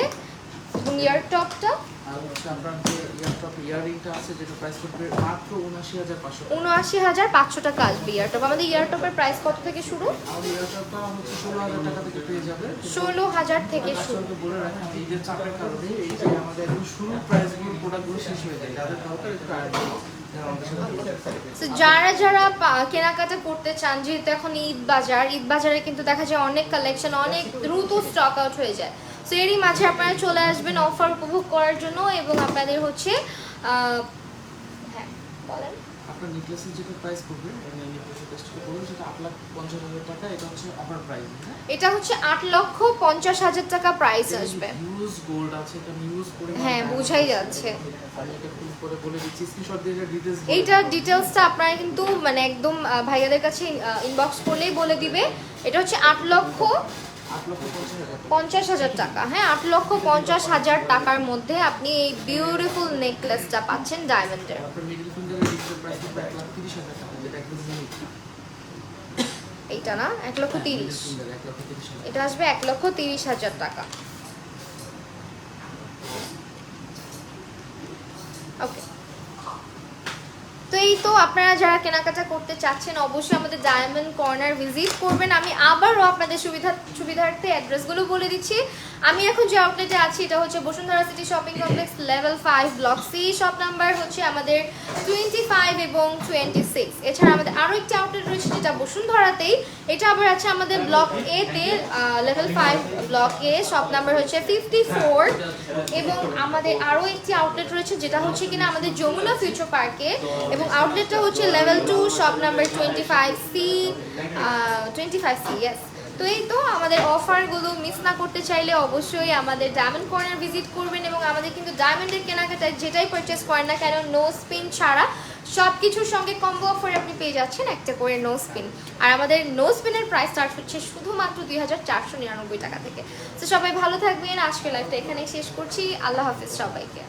এবং ইয়ার টপটা আর হচ্ছে আপনার যে ইয়ারটপ ইয়াররিংটা আছে, যেটা প্রাইস পড়বে মাত্র 79,500 টাকা। 79,500 টাকা আসবে ইয়ার টপ। আমাদের ইয়ার টপের প্রাইস কত থেকে শুরু? আমাদের ইয়ারটপটা হচ্ছে 16,000 টাকা থেকে পেয়ে যাবে। 16,000 থেকে শুরু। আসলে বলে রাখেন এই যে চাপের কারণে এই যে আমাদের এখন শুরু প্রাইসগুলো প্রোডাক্টগুলো শেষ হয়ে যায়, যাদের দরকার একটু আগে So, যারা যারা কেনাকাটা করতে চান, যেহেতু এখন ঈদ বাজারে কিন্তু দেখা যায় অনেক কালেকশন অনেক দ্রুত স্টক আউট হয়ে যায়। সো এরই মাঝে আপনারা চলে আসবেন অফার উপভোগ করার জন্য। এবং আপনাদের হচ্ছে হ্যাঁ বলেন, আপনার নেকলেসের যেটা প্রাইস পড়বে, এই নেকলেসের টেস্টটা বলুন, সেটা 8,50,000 টাকা। এটা হচ্ছে অফার প্রাইস। এটা হচ্ছে 8,50,000 টাকা প্রাইস আসবে। ইউজ গোল্ড আছে, এটা ইউজ করে হ্যাঁ, বুঝাই যাচ্ছে। আমি এটা ফুল করে বলে দিচ্ছি, স্ক্রিনশট দিয়ে ডিটেইলস। এইটার ডিটেইলসটা আপনারা কিন্তু মানে একদম ভাইয়াদের কাছে ইনবক্স করলেই বলে দিবে। এটা হচ্ছে 8,50,000 টাকা। হ্যাঁ, 8,50,000 টাকার মধ্যে আপনি এই বিউটিফুল নেকলেসটা পাচ্ছেন ডায়মন্ডের। আপনার মিডল ফিঙ্গারের ডিজিটাল প্রাইস পড়বে 1,30,000 টাকা, যেটা একদম ইউনিক। এইটা না 1,30,000, এটা আসবে 1,30,000 টাকা। ওকে, তো এই তো আপনারা যারা কেনাকাটা করতে চাচ্ছেন অবশ্যই আমাদের ডায়মন্ড কর্নার ভিজিট করবেন। আমি আবারও আপনাদের সুবিধার্থে অ্যাড্রেসগুলো বলে দিচ্ছি। আমি এখন যে আউটলেটে আছি এটা হচ্ছে Bashundhara city shopping complex level 5 block C, shop number হচ্ছে আমাদের 25 এবং 26। এছাড়া আমাদের আরও একটি আউটলেট রয়েছে যেটা বসুন্ধরাতেই, এটা আবার আছে আমাদের ব্লক এ তে, level 5 block A, shop number হচ্ছে 54। এবং আমাদের আরও একটি আউটলেট রয়েছে যেটা হচ্ছে কিনা আমাদের যমুনা ফিউচার পার্কে, এবং আউটলেটটা হচ্ছে level 2 shop number 25C, 25C, yes. তো এই তো আমাদের অফারগুলো মিস না করতে চাইলে অবশ্যই আমাদের ডায়মন্ড কর্নার ভিজিট করবেন। এবং আমাদের কিন্তু ডায়মন্ডের কেনাকাটায় যেটাই পারচেস করেন না কেন নো স্পিন ছাড়া সব কিছুর সঙ্গে কম্বো অফারে আপনি পেয়ে যাচ্ছেন একটা করে নো স্পিন। আর আমাদের নো স্পিনের প্রাইস স্টার্ট হচ্ছে শুধুমাত্র 2499 টাকা থেকে। তো সবাই ভালো থাকবেন, আজকের লাইভটা এখানেই শেষ করছি। আল্লাহ হাফিজ সবাইকে।